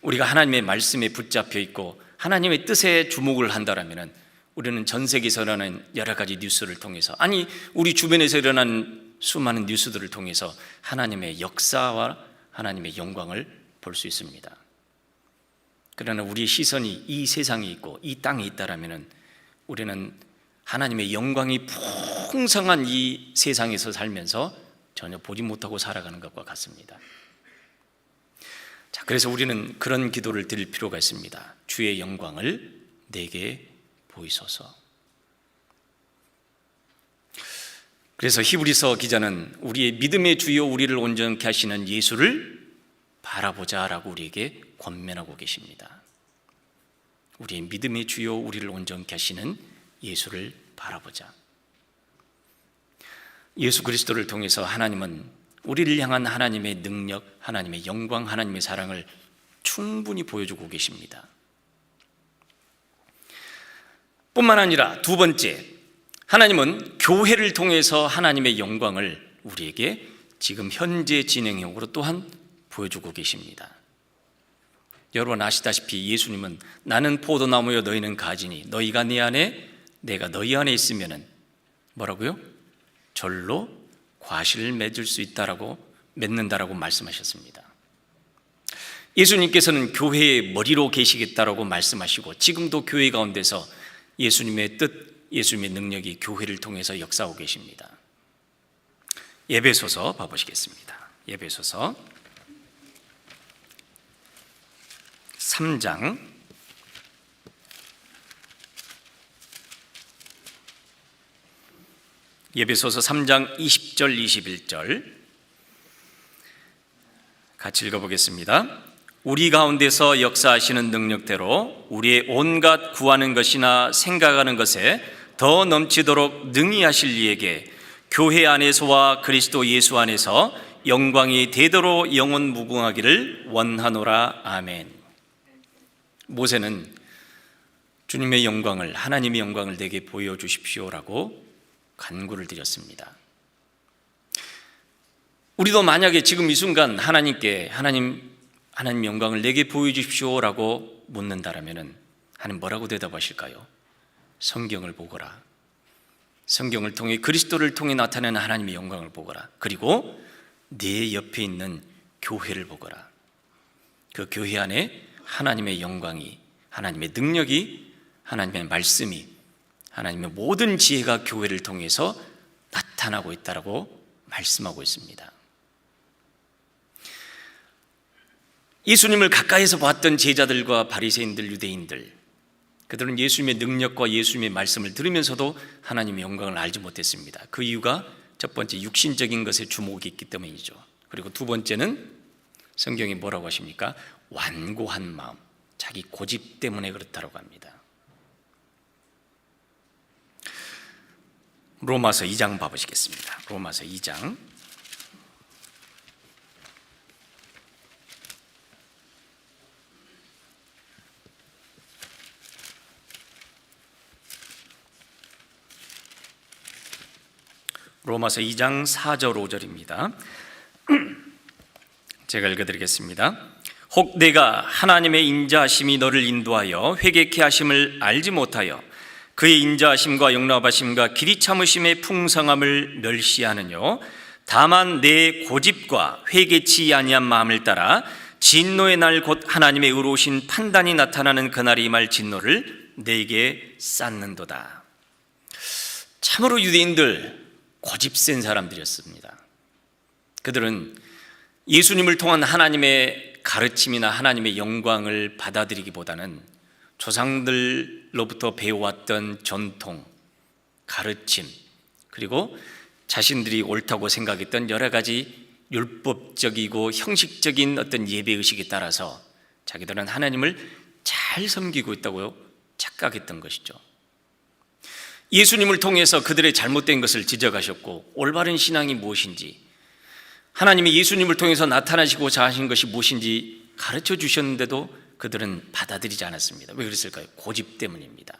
우리가 하나님의 말씀에 붙잡혀 있고 하나님의 뜻에 주목을 한다면 우리는 전 세계에서 일어나는 여러 가지 뉴스를 통해서, 아니 우리 주변에서 일어나는 수많은 뉴스들을 통해서 하나님의 역사와 하나님의 영광을 볼 수 있습니다. 그러나 우리의 시선이 이 세상에 있고 이 땅에 있다면 우리는 하나님의 영광이 풍성한 이 세상에서 살면서 전혀 보지 못하고 살아가는 것과 같습니다. 자, 그래서 우리는 그런 기도를 드릴 필요가 있습니다. 주의 영광을 내게 보이소서. 그래서 히브리서 기자는 우리의 믿음의 주요 우리를 온전케 하시는 예수를 바라보자라고 우리에게 권면하고 계십니다. 우리의 믿음의 주요 우리를 온전케 하시는 예수를 바라보자. 예수 그리스도를 통해서 하나님은 우리를 향한 하나님의 능력, 하나님의 영광, 하나님의 사랑을 충분히 보여주고 계십니다. 뿐만 아니라 두 번째, 하나님은 교회를 통해서 하나님의 영광을 우리에게 지금 현재 진행형으로 또한 보여주고 계십니다. 여러분 아시다시피 예수님은 나는 포도나무요 너희는 가지니 너희가 내 안에 내가 너희 안에 있으면은 뭐라고요? 절로 과실을 맺을 수 있다라고, 맺는다라고 말씀하셨습니다. 예수님께서는 교회의 머리로 계시겠다라고 말씀하시고 지금도 교회 가운데서 예수님의 뜻, 예수님의 능력이 교회를 통해서 역사하고 계십니다. 에베소서 봐보시겠습니다. 에베소서 3장 20절 21절 같이 읽어보겠습니다. 우리 가운데서 역사하시는 능력대로 우리의 온갖 구하는 것이나 생각하는 것에 더 넘치도록 능히 하실 이에게 교회 안에서와 그리스도 예수 안에서 영광이 대대로 영원 무궁하기를 원하노라. 아멘. 모세는 주님의 영광을, 하나님의 영광을 내게 보여주십시오라고 간구를 드렸습니다. 우리도 만약에 지금 이 순간 하나님께 하나님 영광을 내게 보여주십시오라고 묻는다라면 하나님 뭐라고 대답하실까요? 성경을 보거라. 성경을 통해 그리스도를 통해 나타내는 하나님의 영광을 보거라. 그리고 네 옆에 있는 교회를 보거라. 그 교회 안에 하나님의 영광이, 하나님의 능력이, 하나님의 말씀이, 하나님의 모든 지혜가 교회를 통해서 나타나고 있다라고 말씀하고 있습니다. 예수님을 가까이서 봤던 제자들과 바리새인들, 유대인들, 그들은 예수님의 능력과 예수님의 말씀을 들으면서도 하나님의 영광을 알지 못했습니다. 그 이유가 첫 번째 육신적인 것에 주목이 있기 때문이죠. 그리고 두 번째는 성경이 뭐라고 하십니까? 완고한 마음, 자기 고집 때문에 그렇다고 합니다. 로마서 2장 봐보시겠습니다. 로마서 2장 4절 5절입니다. 제가 읽어드리겠습니다. 혹 내가 하나님의 인자하심이 너를 인도하여 회개케 하심을 알지 못하여 그의 인자하심과 용납하심과 길이 참으심의 풍성함을 멸시하느뇨 다만 내 고집과 회개치 아니한 마음을 따라 진노의 날 곧 하나님의 의로우신 판단이 나타나는 그날이 임할 진노를 내게 쌓는도다. 참으로 유대인들 고집센 사람들이었습니다. 그들은 예수님을 통한 하나님의 가르침이나 하나님의 영광을 받아들이기보다는 조상들로부터 배워왔던 전통, 가르침, 그리고 자신들이 옳다고 생각했던 여러 가지 율법적이고 형식적인 어떤 예배의식에 따라서 자기들은 하나님을 잘 섬기고 있다고 착각했던 것이죠. 예수님을 통해서 그들의 잘못된 것을 지적하셨고 올바른 신앙이 무엇인지, 하나님이 예수님을 통해서 나타나시고자 하신 것이 무엇인지 가르쳐 주셨는데도 그들은 받아들이지 않았습니다. 왜 그랬을까요? 고집 때문입니다.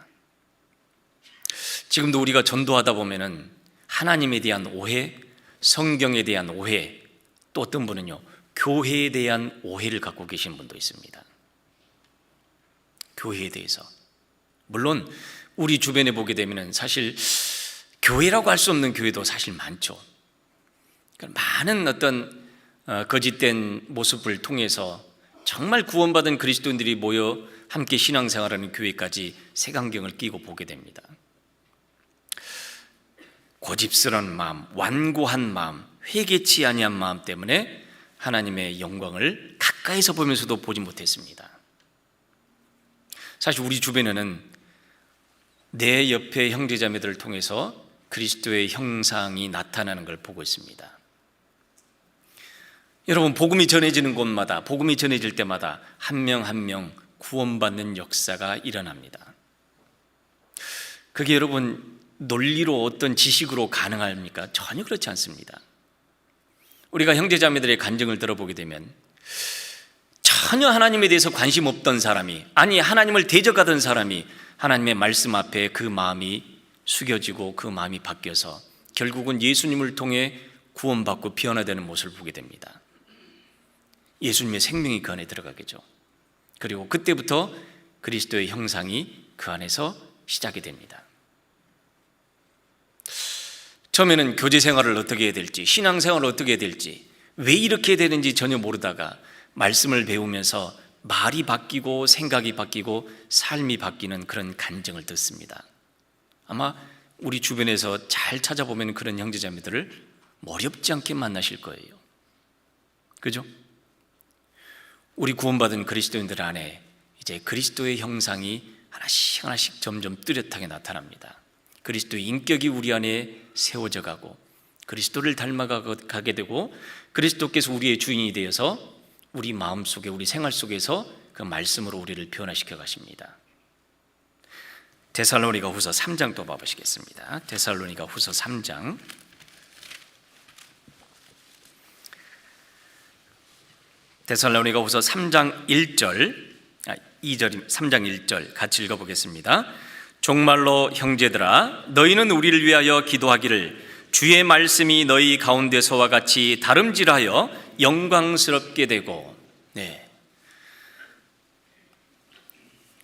지금도 우리가 전도하다 보면은 하나님에 대한 오해, 성경에 대한 오해, 또 어떤 분은요 교회에 대한 오해를 갖고 계신 분도 있습니다. 교회에 대해서, 물론 우리 주변에 보게 되면 사실 교회라고 할 수 없는 교회도 사실 많죠. 그러니까 많은 어떤 거짓된 모습을 통해서 정말 구원받은 그리스도인들이 모여 함께 신앙생활하는 교회까지 색안경을 끼고 보게 됩니다. 고집스러운 마음, 완고한 마음, 회개치 아니한 마음 때문에 하나님의 영광을 가까이서 보면서도 보지 못했습니다. 사실 우리 주변에는 내 옆에 형제자매들을 통해서 그리스도의 형상이 나타나는 걸 보고 있습니다. 여러분, 복음이 전해지는 곳마다, 복음이 전해질 때마다 한 명 한 명 구원받는 역사가 일어납니다. 그게 여러분 논리로 어떤 지식으로 가능합니까? 전혀 그렇지 않습니다. 우리가 형제자매들의 간증을 들어보게 되면 전혀 하나님에 대해서 관심 없던 사람이, 아니 하나님을 대적하던 사람이 하나님의 말씀 앞에 그 마음이 숙여지고 그 마음이 바뀌어서 결국은 예수님을 통해 구원받고 변화되는 모습을 보게 됩니다. 예수님의 생명이 그 안에 들어가겠죠. 그리고 그때부터 그리스도의 형상이 그 안에서 시작이 됩니다. 처음에는 교제 생활을 어떻게 해야 될지, 신앙 생활을 어떻게 해야 될지, 왜 이렇게 되는지 전혀 모르다가 말씀을 배우면서 말이 바뀌고 생각이 바뀌고 삶이 바뀌는 그런 간증을 듣습니다. 아마 우리 주변에서 잘 찾아보면 그런 형제자매들을 어렵지 않게 만나실 거예요. 그죠? 우리 구원받은 그리스도인들 안에 이제 그리스도의 형상이 하나씩 하나씩 점점 뚜렷하게 나타납니다. 그리스도의 인격이 우리 안에 세워져 가고 그리스도를 닮아가게 되고 그리스도께서 우리의 주인이 되어서 우리 마음속에, 우리 생활 속에서 그 말씀으로 우리를 변화시켜 가십니다. 데살로니가 후서 3장 또 봐보시겠습니다. 데살로니가 후서 3장 데살로니가 후서 3장 1절 2절 3장 1절 같이 읽어보겠습니다. 종말로 형제들아, 너희는 우리를 위하여 기도하기를 주의 말씀이 너희 가운데서와 같이 다름질하여 영광스럽게 되고.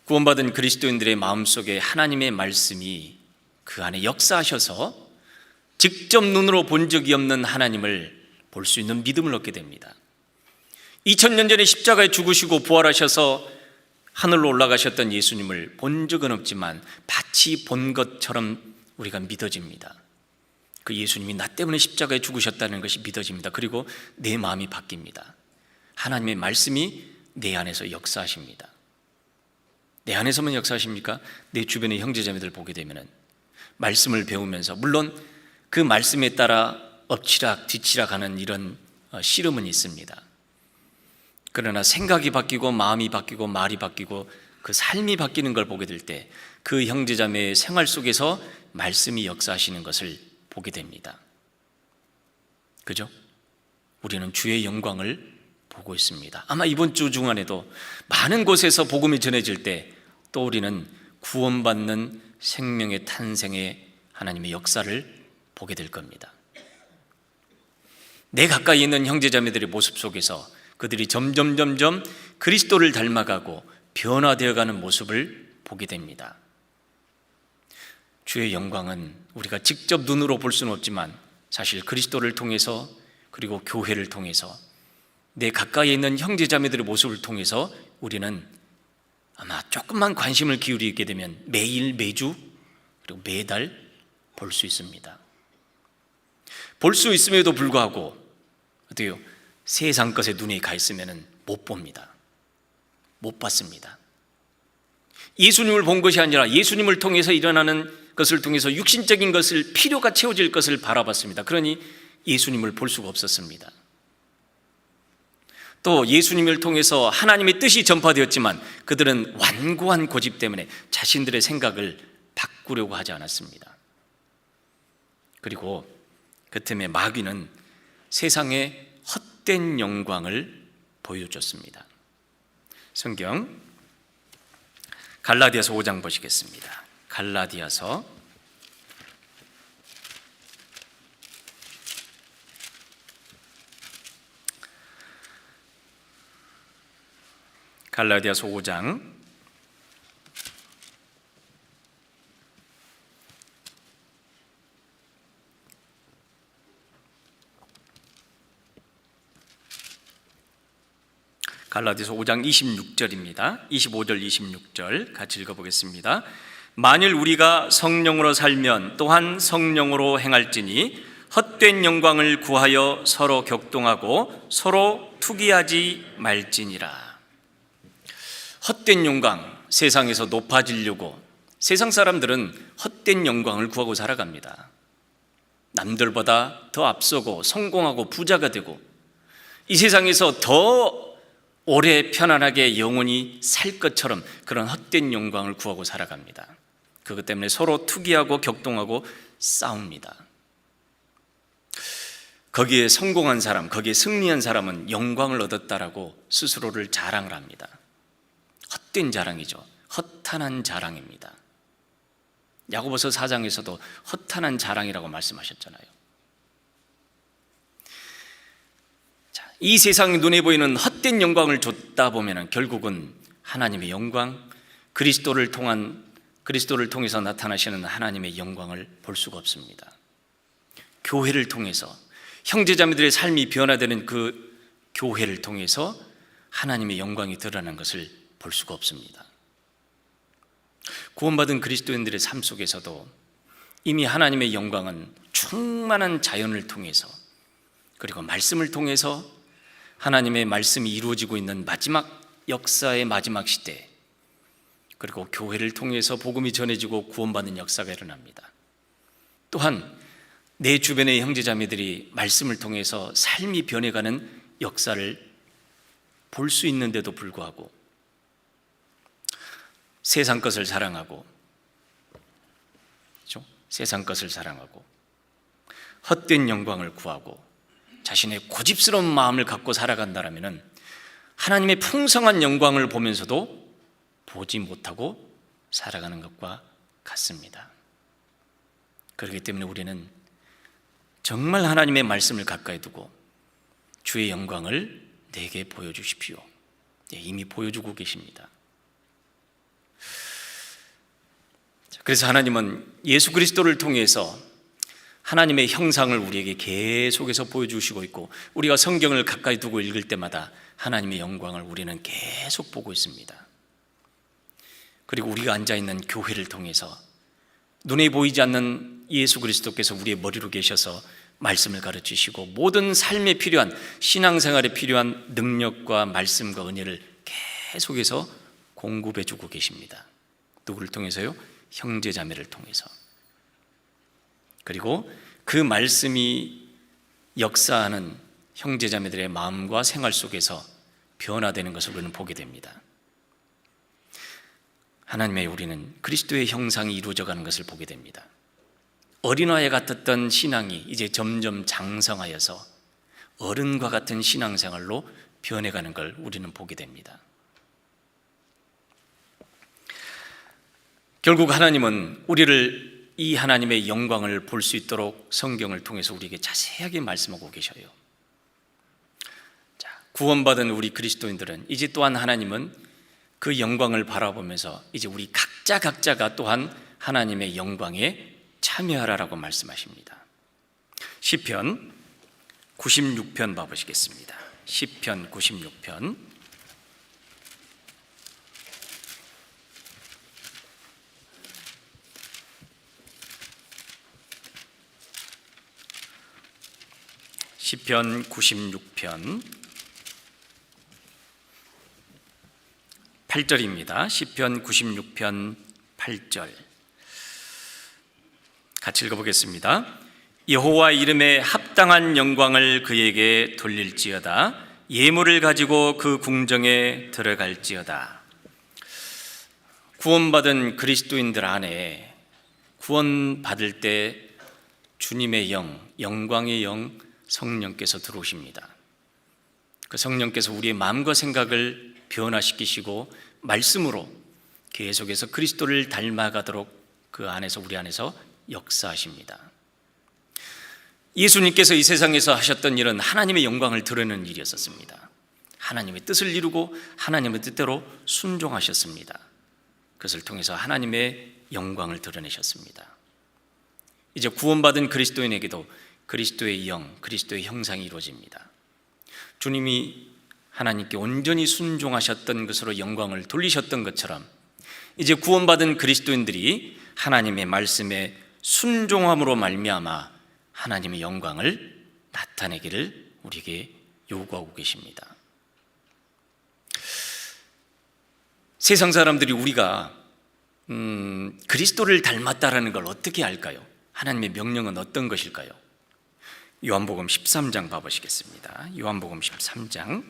구원받은 그리스도인들의 마음속에 하나님의 말씀이 그 안에 역사하셔서 직접 눈으로 본 적이 없는 하나님을 볼 수 있는 믿음을 얻게 됩니다. 2000년 전에 십자가에 죽으시고 부활하셔서 하늘로 올라가셨던 예수님을 본 적은 없지만 마치 본 것처럼 우리가 믿어집니다. 그 예수님이 나 때문에 십자가에 죽으셨다는 것이 믿어집니다. 그리고 내 마음이 바뀝니다. 하나님의 말씀이 내 안에서 역사하십니다. 내 안에서만 역사하십니까? 내 주변의 형제자매들 보게 되면 말씀을 배우면서, 물론 그 말씀에 따라 엎치락 뒤치락 하는 이런 씨름은 있습니다. 그러나 생각이 바뀌고 마음이 바뀌고 말이 바뀌고 그 삶이 바뀌는 걸 보게 될 때 그 형제자매의 생활 속에서 말씀이 역사하시는 것을 보게 됩니다. 그죠? 우리는 주의 영광을 보고 있습니다. 아마 이번 주 중간에도 많은 곳에서 복음이 전해질 때 또 우리는 구원받는 생명의 탄생의 하나님의 역사를 보게 될 겁니다. 내 가까이 있는 형제자매들의 모습 속에서 그들이 점점 그리스도를 닮아가고 변화되어가는 모습을 보게 됩니다. 주의 영광은 우리가 직접 눈으로 볼 수는 없지만 사실 그리스도를 통해서 그리고 교회를 통해서 내 가까이에 있는 형제자매들의 모습을 통해서 우리는 아마 조금만 관심을 기울이게 되면 매일 매주 그리고 매달 볼 수 있습니다. 볼 수 있음에도 불구하고 어때요? 세상 것에 눈이 가 있으면 못 봅니다. 못 봤습니다. 예수님을 본 것이 아니라 예수님을 통해서 일어나는 것을 통해서 육신적인 것을 필요가 채워질 것을 바라봤습니다. 그러니 예수님을 볼 수가 없었습니다. 또 예수님을 통해서 하나님의 뜻이 전파되었지만 그들은 완고한 고집 때문에 자신들의 생각을 바꾸려고 하지 않았습니다. 그리고 그 틈에 마귀는 세상의 헛된 영광을 보여줬습니다. 성경 갈라디아서 5장 보시겠습니다. 갈라디아서 5장 26절입니다. 25절 26절 같이 읽어보겠습니다. 만일 우리가 성령으로 살면 또한 성령으로 행할지니 헛된 영광을 구하여 서로 격동하고 서로 투기하지 말지니라. 헛된 영광, 세상에서 높아지려고 세상 사람들은 헛된 영광을 구하고 살아갑니다. 남들보다 더 앞서고 성공하고 부자가 되고 이 세상에서 더 오래 편안하게 영원히 살 것처럼 그런 헛된 영광을 구하고 살아갑니다. 그것 때문에 서로 투기하고 격동하고 싸웁니다. 거기에 성공한 사람, 거기에 승리한 사람은 영광을 얻었다라고 스스로를 자랑을 합니다. 헛된 자랑이죠. 허탄한 자랑입니다. 야고보서 4장에서도 허탄한 자랑이라고 말씀하셨잖아요. 이 세상 눈에 보이는 헛된 영광을 줬다 보면 결국은 하나님의 영광, 그리스도를 통해서 나타나시는 하나님의 영광을 볼 수가 없습니다. 교회를 통해서 형제자매들의 삶이 변화되는 그 교회를 통해서 하나님의 영광이 드러나는 것을 볼 수가 없습니다. 구원받은 그리스도인들의 삶 속에서도 이미 하나님의 영광은 충만한 자연을 통해서 그리고 말씀을 통해서 하나님의 말씀이 이루어지고 있는 마지막 역사의 마지막 시대, 그리고 교회를 통해서 복음이 전해지고 구원받는 역사가 일어납니다. 또한 내 주변의 형제자매들이 말씀을 통해서 삶이 변해가는 역사를 볼 수 있는데도 불구하고 세상 것을 사랑하고, 그렇죠? 세상 것을 사랑하고 헛된 영광을 구하고 자신의 고집스러운 마음을 갖고 살아간다면 하나님의 풍성한 영광을 보면서도 보지 못하고 살아가는 것과 같습니다. 그렇기 때문에 우리는 정말 하나님의 말씀을 가까이 두고 주의 영광을 내게 보여주십시오. 이미 보여주고 계십니다. 그래서 하나님은 예수 그리스도를 통해서 하나님의 형상을 우리에게 계속해서 보여주시고 있고, 우리가 성경을 가까이 두고 읽을 때마다 하나님의 영광을 우리는 계속 보고 있습니다. 그리고 우리가 앉아있는 교회를 통해서 눈에 보이지 않는 예수 그리스도께서 우리의 머리로 계셔서 말씀을 가르치시고 모든 삶에 필요한, 신앙생활에 필요한 능력과 말씀과 은혜를 계속해서 공급해 주고 계십니다. 누구를 통해서요? 형제자매를 통해서. 그리고 그 말씀이 역사하는 형제자매들의 마음과 생활 속에서 변화되는 것을 우리는 보게 됩니다. 하나님의 우리는 그리스도의 형상이 이루어져가는 것을 보게 됩니다. 어린아이 같았던 신앙이 이제 점점 장성하여서 어른과 같은 신앙생활로 변해가는 걸 우리는 보게 됩니다. 결국 하나님은 우리를 이 하나님의 영광을 볼 수 있도록 성경을 통해서 우리에게 자세하게 말씀하고 계셔요. 구원받은 우리 그리스도인들은 이제 또한 하나님은 그 영광을 바라보면서 이제 우리 각자가 또한 하나님의 영광에 참여하라라고 말씀하십니다. 시편 96편 봐보시겠습니다. 시편 96편 96편 8절입니다. 시편 96편 8절 같이 읽어보겠습니다. 여호와 이름에 합당한 영광을 그에게 돌릴지어다. 예물을 가지고 그 궁정에 들어갈지어다. 구원받은 그리스도인들 안에 구원받을 때 주님의 영, 영광의 영 성령께서 들어오십니다. 그 성령께서 우리의 마음과 생각을 변화시키시고 말씀으로 계속해서 그리스도를 닮아가도록 그 안에서 우리 안에서 역사하십니다. 예수님께서 이 세상에서 하셨던 일은 하나님의 영광을 드러내는 일이었습니다. 하나님의 뜻을 이루고 하나님의 뜻대로 순종하셨습니다. 그것을 통해서 하나님의 영광을 드러내셨습니다. 이제 구원받은 그리스도인에게도 그리스도의 영, 그리스도의 형상이 이루어집니다. 주님이 하나님께 온전히 순종하셨던 것으로 영광을 돌리셨던 것처럼 이제 구원받은 그리스도인들이 하나님의 말씀에 순종함으로 말미암아 하나님의 영광을 나타내기를 우리에게 요구하고 계십니다. 세상 사람들이 우리가 그리스도를 닮았다라는 걸 어떻게 알까요? 하나님의 명령은 어떤 것일까요? 요한복음 13장 봐보시겠습니다. 요한복음 13장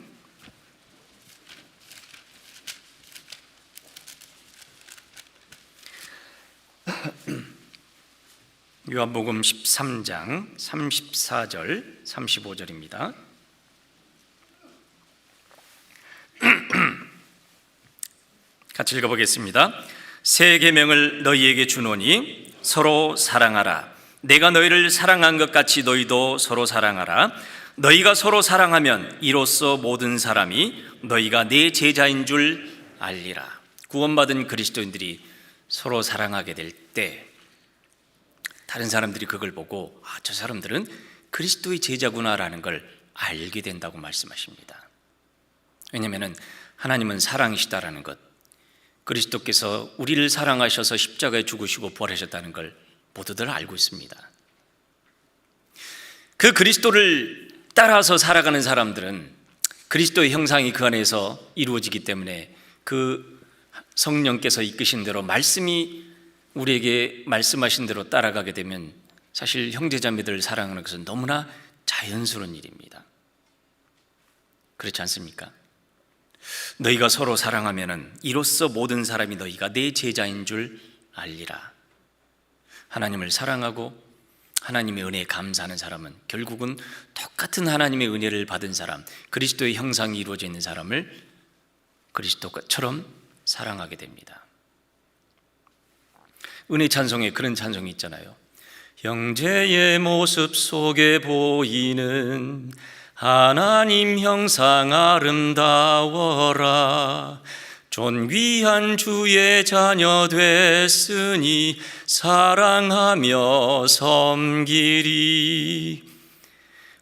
요한복음 13장 34절 35절입니다. 같이 읽어보겠습니다. 새 계명을 너희에게 주노니 서로 사랑하라. 내가 너희를 사랑한 것 같이 너희도 서로 사랑하라. 너희가 서로 사랑하면 이로써 모든 사람이 너희가 내 제자인 줄 알리라. 구원받은 그리스도인들이 서로 사랑하게 될 때 다른 사람들이 그걸 보고 저 사람들은 그리스도의 제자구나라는 걸 알게 된다고 말씀하십니다. 왜냐하면 하나님은 사랑이시다라는 것, 그리스도께서 우리를 사랑하셔서 십자가에 죽으시고 부활하셨다는 걸 모두들 알고 있습니다. 그 그리스도를 따라서 살아가는 사람들은 그리스도의 형상이 그 안에서 이루어지기 때문에 그 성령께서 이끄신 대로 말씀이 우리에게 말씀하신 대로 따라가게 되면 사실 형제자매들을 사랑하는 것은 너무나 자연스러운 일입니다. 그렇지 않습니까? 너희가 서로 사랑하면 이로써 모든 사람이 너희가 내 제자인 줄 알리라. 하나님을 사랑하고 하나님의 은혜에 감사하는 사람은 결국은 똑같은 하나님의 은혜를 받은 사람, 그리스도의 형상이 이루어져 있는 사람을 그리스도처럼 사랑하게 됩니다. 은혜 찬송에 그런 찬송이 있잖아요. 형제의 모습 속에 보이는 하나님 형상 아름다워라. 존귀한 주의 자녀 됐으니 사랑하며 섬기리.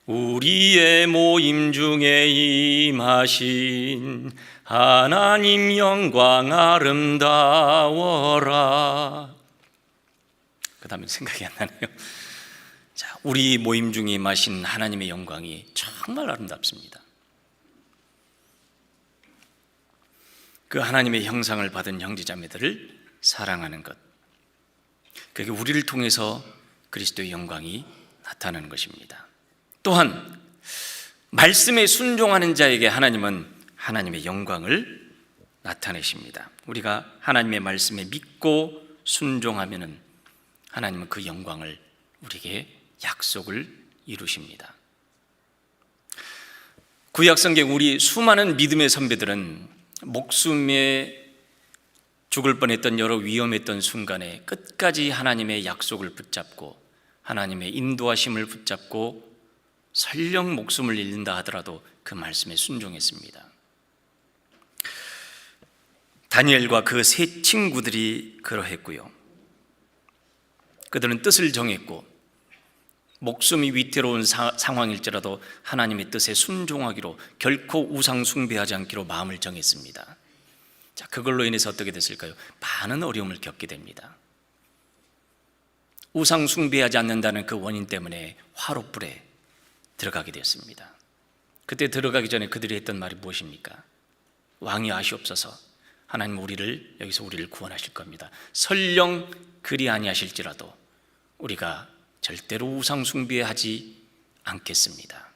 우리의 모임 중에 임하신 하나님 영광 아름다워라. 그 다음에 생각이 안 나네요. 자, 우리 모임 중에 임하신 하나님의 영광이 정말 아름답습니다. 그 하나님의 형상을 받은 형제자매들을 사랑하는 것, 그게 우리를 통해서 그리스도의 영광이 나타나는 것입니다. 또한 말씀에 순종하는 자에게 하나님은 하나님의 영광을 나타내십니다. 우리가 하나님의 말씀에 믿고 순종하면 하나님은 그 영광을 우리에게 약속을 이루십니다. 구약성경 우리 수많은 믿음의 선배들은 목숨에 죽을 뻔했던 여러 위험했던 순간에 끝까지 하나님의 약속을 붙잡고 하나님의 인도하심을 붙잡고 설령 목숨을 잃는다 하더라도 그 말씀에 순종했습니다. 다니엘과 그 세 친구들이 그러했고요. 그들은 뜻을 정했고 목숨이 위태로운 상황일지라도 하나님의 뜻에 순종하기로, 결코 우상 숭배하지 않기로 마음을 정했습니다. 자, 그걸로 인해서 어떻게 됐을까요? 많은 어려움을 겪게 됩니다. 우상 숭배하지 않는다는 그 원인 때문에 화롯불에 들어가게 되었습니다. 그때 들어가기 전에 그들이 했던 말이 무엇입니까? 왕이 아시옵소서, 하나님 여기서 우리를 구원하실 겁니다. 설령 그리 아니하실지라도 우리가 절대로 우상 숭배하지 않겠습니다.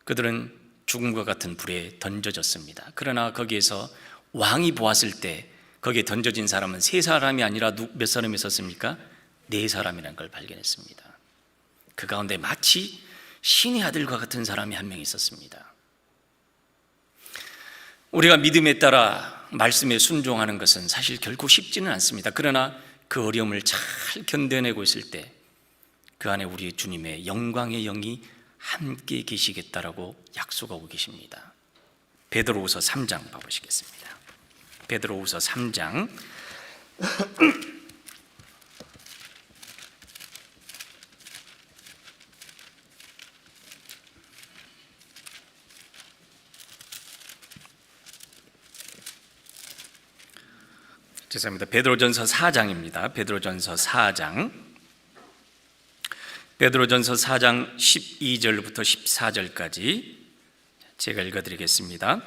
그들은 죽음과 같은 불에 던져졌습니다. 그러나 거기에서 왕이 보았을 때 거기에 던져진 사람은 세 사람이 아니라 몇 사람이 있었습니까? 네 사람이라는 걸 발견했습니다. 그 가운데 마치 신의 아들과 같은 사람이 한 명 있었습니다. 우리가 믿음에 따라 말씀에 순종하는 것은 사실 결코 쉽지는 않습니다. 그러나 그 어려움을 잘 견뎌내고 있을 때 그 안에 우리 주님의 영광의 영이 함께 계시겠다라고 약속하고 계십니다. 베드로후서 3장 봐보시겠습니다. 베드로후서 3장 죄송합니다. 베드로전서 4장입니다. 베드로전서 4장 12절부터 14절까지 제가 읽어드리겠습니다.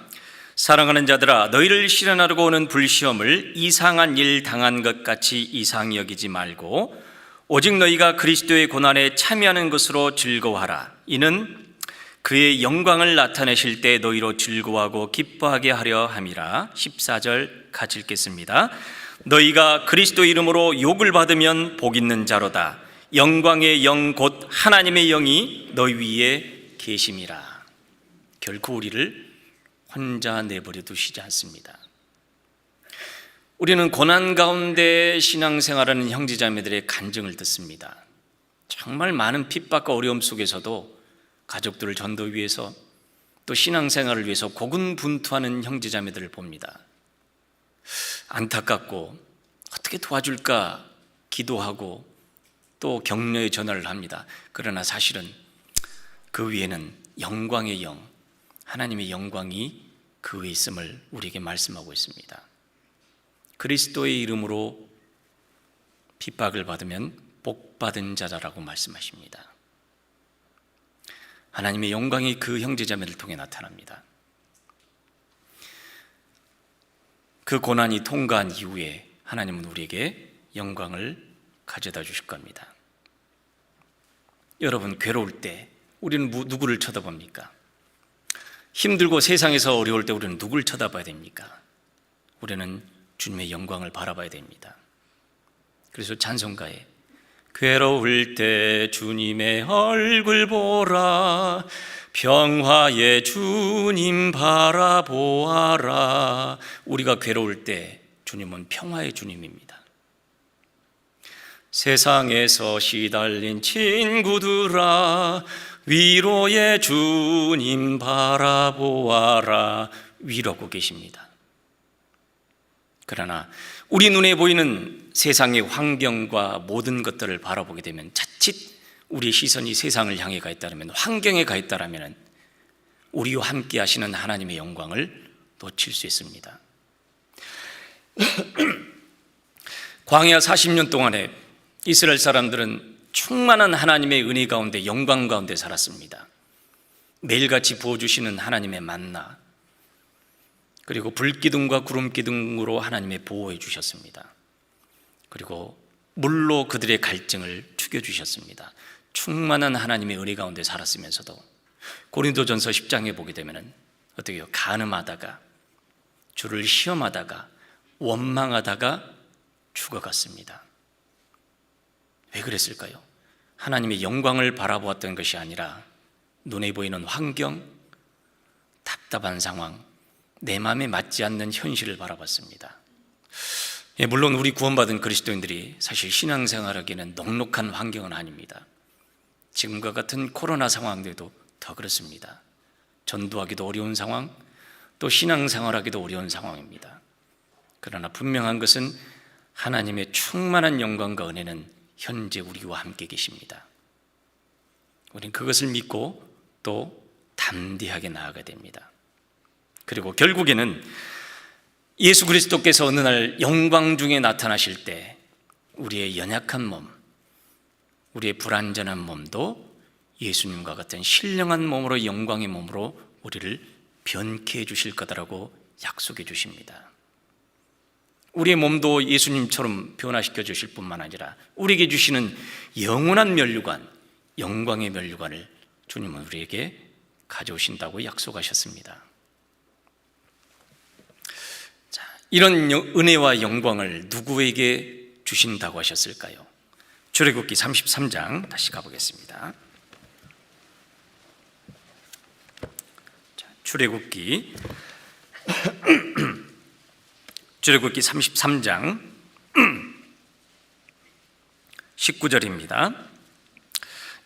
사랑하는 자들아, 너희를 시련하려고 오는 불시험을 이상한 일 당한 것 같이 이상히 여기지 말고 오직 너희가 그리스도의 고난에 참여하는 것으로 즐거워하라. 이는 그의 영광을 나타내실 때 너희로 즐거워하고 기뻐하게 하려 함이라. 14절 같이 읽겠습니다. 너희가 그리스도 이름으로 욕을 받으면 복 있는 자로다. 영광의 영 곧 하나님의 영이 너희 위에 계심이라. 결코 우리를 혼자 내버려 두시지 않습니다. 우리는 고난 가운데 신앙생활하는 형제자매들의 간증을 듣습니다. 정말 많은 핍박과 어려움 속에서도 가족들을 전도 위해서 또 신앙생활을 위해서 고군분투하는 형제자매들을 봅니다. 안타깝고 어떻게 도와줄까 기도하고 또 격려의 전화를 합니다. 그러나 사실은 그 위에는 영광의 영, 하나님의 영광이 그 위에 있음을 우리에게 말씀하고 있습니다. 그리스도의 이름으로 핍박을 받으면 복받은 자라고 말씀하십니다. 하나님의 영광이 그 형제자매를 통해 나타납니다. 그 고난이 통과한 이후에 하나님은 우리에게 영광을 가져다 주실 겁니다. 여러분, 괴로울 때 우리는 누구를 쳐다봅니까? 힘들고 세상에서 어려울 때 우리는 누구를 쳐다봐야 됩니까? 우리는 주님의 영광을 바라봐야 됩니다. 그래서 찬송가에 괴로울 때 주님의 얼굴 보라, 평화의 주님 바라보아라. 우리가 괴로울 때 주님은 평화의 주님입니다. 세상에서 시달린 친구들아, 위로의 주님 바라보아라. 위로하고 계십니다. 그러나 우리 눈에 보이는 세상의 환경과 모든 것들을 바라보게 되면 자칫 우리의 시선이 세상을 향해 가 있다면, 환경에 가 있다면 우리와 함께 하시는 하나님의 영광을 놓칠 수 있습니다. 광야 40년 동안에 이스라엘 사람들은 충만한 하나님의 은혜 가운데 영광 가운데 살았습니다. 매일같이 부어주시는 하나님의 만나, 그리고 불기둥과 구름기둥으로 하나님의 보호해 주셨습니다. 그리고 물로 그들의 갈증을 죽여주셨습니다. 충만한 하나님의 은혜 가운데 살았으면서도 고린도전서 10장에 보게 되면 어떻게 해요? 간음하다가, 주를 시험하다가, 원망하다가 죽어갔습니다. 왜 그랬을까요? 하나님의 영광을 바라보았던 것이 아니라 눈에 보이는 환경, 답답한 상황, 내 마음에 맞지 않는 현실을 바라봤습니다. 물론 우리 구원받은 그리스도인들이 사실 신앙생활하기에는 넉넉한 환경은 아닙니다. 지금과 같은 코로나 상황들도 더 그렇습니다. 전도하기도 어려운 상황, 또 신앙생활하기도 어려운 상황입니다. 그러나 분명한 것은 하나님의 충만한 영광과 은혜는 현재 우리와 함께 계십니다. 우리는 그것을 믿고 또 담대하게 나아가야 됩니다. 그리고 결국에는 예수 그리스도께서 어느 날 영광 중에 나타나실 때 우리의 연약한 몸, 우리의 불완전한 몸도 예수님과 같은 신령한 몸으로, 영광의 몸으로 우리를 변케 해 주실 거다라고 약속해 주십니다. 우리의 몸도 예수님처럼 변화시켜 주실 뿐만 아니라 우리에게 주시는 영원한 면류관, 영광의 면류관을 주님은 우리에게 가져오신다고 약속하셨습니다. 자, 이런 은혜와 영광을 누구에게 주신다고 하셨을까요? 출애굽기 33장 다시 가보겠습니다. 자, 출애굽기 33장 19절입니다.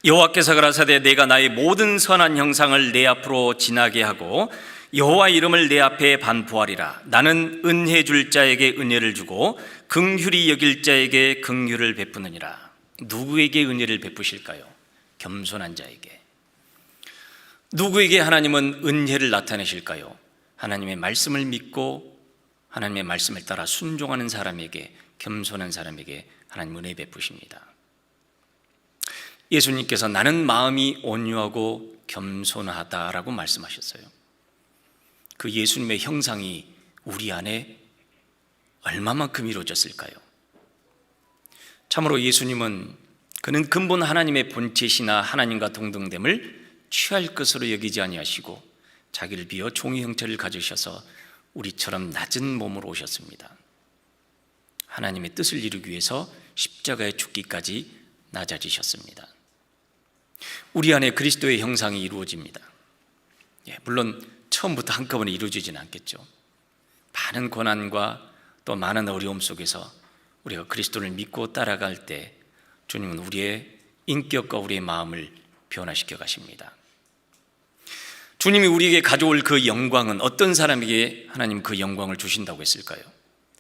여호와께서 가라사대 내가 나의 모든 선한 형상을 내 앞으로 지나게 하고 여호와 이름을 내 앞에 반포하리라. 나는 은혜 줄 자에게 은혜를 주고 긍휼히 여길 자에게 긍휼을 베푸느니라. 누구에게 은혜를 베푸실까요? 겸손한 자에게. 누구에게 하나님은 은혜를 나타내실까요? 하나님의 말씀을 믿고 하나님의 말씀을 따라 순종하는 사람에게, 겸손한 사람에게 하나님 은혜 베푸십니다. 예수님께서 나는 마음이 온유하고 겸손하다라고 말씀하셨어요. 그 예수님의 형상이 우리 안에 얼마만큼 이루어졌을까요? 참으로 예수님은 그는 근본 하나님의 본체시나 하나님과 동등됨을 취할 것으로 여기지 아니하시고 자기를 비어 종의 형체를 가지셔서 우리처럼 낮은 몸으로 오셨습니다. 하나님의 뜻을 이루기 위해서 십자가에 죽기까지 낮아지셨습니다. 우리 안에 그리스도의 형상이 이루어집니다. 물론 처음부터 한꺼번에 이루어지지는 않겠죠. 많은 고난과 또 많은 어려움 속에서 우리가 그리스도를 믿고 따라갈 때 주님은 우리의 인격과 우리의 마음을 변화시켜 가십니다. 주님이 우리에게 가져올 그 영광은 어떤 사람에게 하나님 그 영광을 주신다고 했을까요?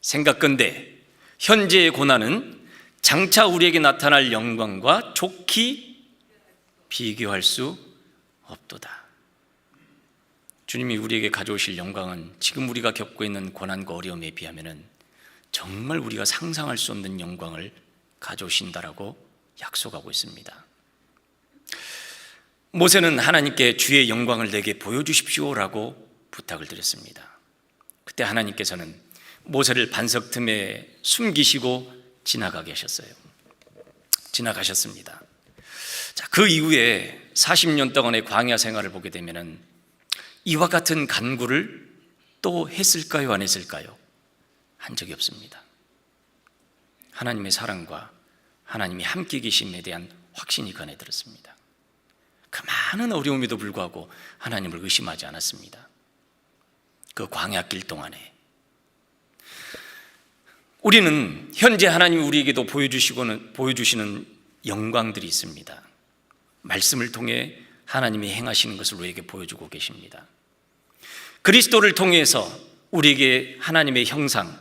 생각건대 현재의 고난은 장차 우리에게 나타날 영광과 좋게 비교할 수 없도다. 주님이 우리에게 가져오실 영광은 지금 우리가 겪고 있는 고난과 어려움에 비하면 정말 우리가 상상할 수 없는 영광을 가져오신다라고 약속하고 있습니다. 모세는 하나님께 주의 영광을 내게 보여주십시오라고 부탁을 드렸습니다. 그때 하나님께서는 모세를 반석 틈에 숨기시고 지나가게 하셨어요. 지나가셨습니다. 자, 그 이후에 40년 동안의 광야 생활을 보게 되면 이와 같은 간구를 또 했을까요? 안 했을까요? 한 적이 없습니다. 하나님의 사랑과 하나님이 함께 계심에 대한 확신이 그 안에 들었습니다. 그 많은 어려움에도 불구하고 하나님을 의심하지 않았습니다. 그 광야길 동안에 우리는 현재 하나님이 우리에게도 보여주시는 영광들이 있습니다. 말씀을 통해 하나님이 행하시는 것을 우리에게 보여주고 계십니다. 그리스도를 통해서 우리에게 하나님의 형상,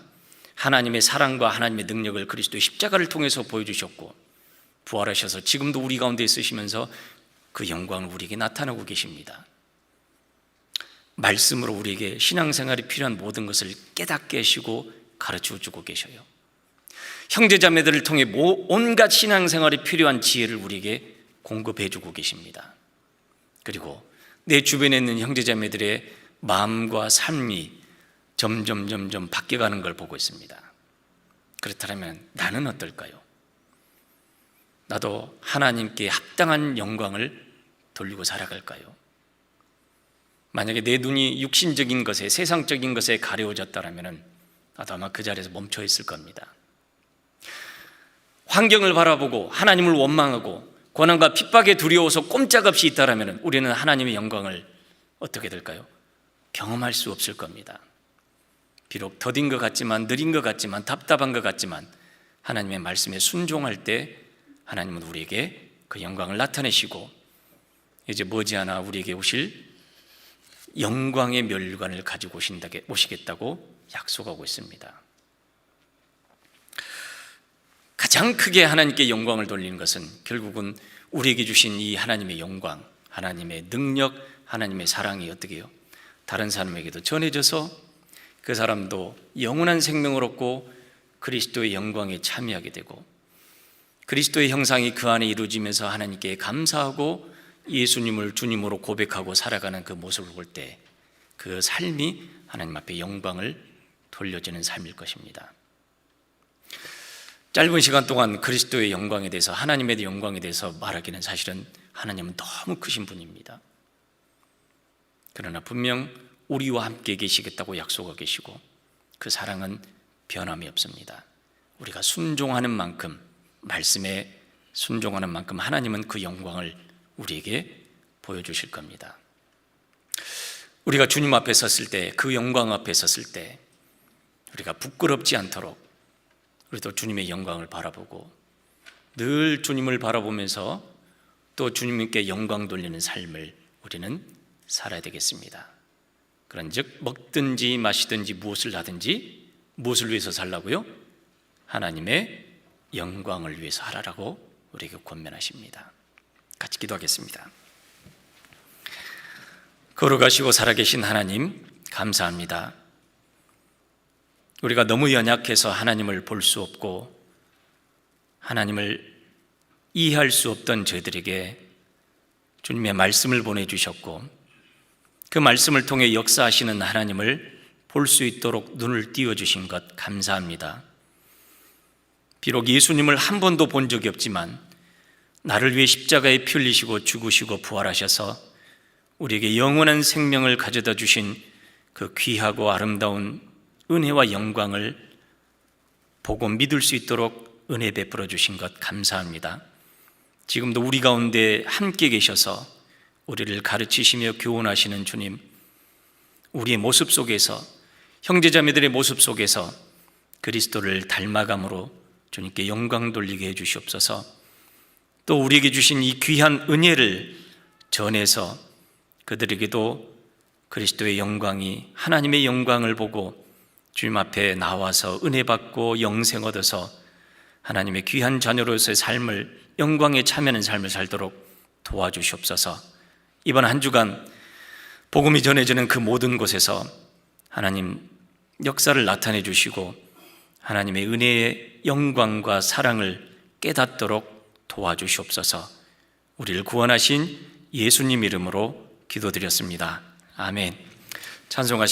하나님의 사랑과 하나님의 능력을 그리스도의 십자가를 통해서 보여주셨고 부활하셔서 지금도 우리 가운데 있으시면서 그 영광을 우리에게 나타내고 계십니다. 말씀으로 우리에게 신앙생활이 필요한 모든 것을 깨닫게 하시고 가르쳐주고 계셔요. 형제자매들을 통해 온갖 신앙생활이 필요한 지혜를 우리에게 공급해주고 계십니다. 그리고 내 주변에 있는 형제자매들의 마음과 삶이 점점 바뀌어가는 걸 보고 있습니다. 그렇다면 나는 어떨까요? 나도 하나님께 합당한 영광을 돌리고 살아갈까요? 만약에 내 눈이 육신적인 것에, 세상적인 것에 가려워졌다면 나도 아마 그 자리에서 멈춰 있을 겁니다. 환경을 바라보고 하나님을 원망하고 고난과 핍박에 두려워서 꼼짝없이 있다면 우리는 하나님의 영광을 어떻게 될까요? 경험할 수 없을 겁니다. 비록 더딘 것 같지만, 느린 것 같지만, 답답한 것 같지만 하나님의 말씀에 순종할 때 하나님은 우리에게 그 영광을 나타내시고 이제 머지않아 우리에게 오실 영광의 멸관을 가지고 오시겠다고 약속하고 있습니다. 가장 크게 하나님께 영광을 돌리는 것은 결국은 우리에게 주신 이 하나님의 영광, 하나님의 능력, 하나님의 사랑이 어떻게 해요? 다른 사람에게도 전해져서 그 사람도 영원한 생명을 얻고 그리스도의 영광에 참여하게 되고 그리스도의 형상이 그 안에 이루어지면서 하나님께 감사하고 예수님을 주님으로 고백하고 살아가는 그 모습을 볼 때 그 삶이 하나님 앞에 영광을 돌려지는 삶일 것입니다. 짧은 시간 동안 그리스도의 영광에 대해서, 하나님의 영광에 대해서 말하기는 사실은 하나님은 너무 크신 분입니다. 그러나 분명 우리와 함께 계시겠다고 약속하고 계시고 그 사랑은 변함이 없습니다. 우리가 순종하는 만큼, 말씀에 순종하는 만큼 하나님은 그 영광을 우리에게 보여주실 겁니다. 우리가 주님 앞에 섰을 때, 그 영광 앞에 섰을 때 우리가 부끄럽지 않도록 우리도 주님의 영광을 바라보고 늘 주님을 바라보면서 또 주님께 영광 돌리는 삶을 우리는 살아야 되겠습니다. 그런즉 먹든지 마시든지 무엇을 하든지 무엇을 위해서 살라고요? 하나님의 영광을 위해서 하라라고 우리에게 권면하십니다. 같이 기도하겠습니다. 걸어가시고 살아계신 하나님, 감사합니다. 우리가 너무 연약해서 하나님을 볼 수 없고 하나님을 이해할 수 없던 저희들에게 주님의 말씀을 보내주셨고 그 말씀을 통해 역사하시는 하나님을 볼 수 있도록 눈을 띄워주신 것 감사합니다. 비록 예수님을 한 번도 본 적이 없지만 나를 위해 십자가에 피 흘리시고 죽으시고 부활하셔서 우리에게 영원한 생명을 가져다 주신 그 귀하고 아름다운 은혜와 영광을 보고 믿을 수 있도록 은혜 베풀어 주신 것 감사합니다. 지금도 우리 가운데 함께 계셔서 우리를 가르치시며 교훈하시는 주님, 우리의 모습 속에서, 형제자매들의 모습 속에서 그리스도를 닮아감으로 주님께 영광 돌리게 해주시옵소서. 또 우리에게 주신 이 귀한 은혜를 전해서 그들에게도 그리스도의 영광이 하나님의 영광을 보고 주님 앞에 나와서 은혜 받고 영생 얻어서 하나님의 귀한 자녀로서의 삶을, 영광에 참여하는 삶을 살도록 도와주시옵소서. 이번 한 주간 복음이 전해지는 그 모든 곳에서 하나님 역사를 나타내 주시고 하나님의 은혜의 영광과 사랑을 깨닫도록 도와주시옵소서. 우리를 구원하신 예수님 이름으로 기도드렸습니다. 아멘. 찬송하시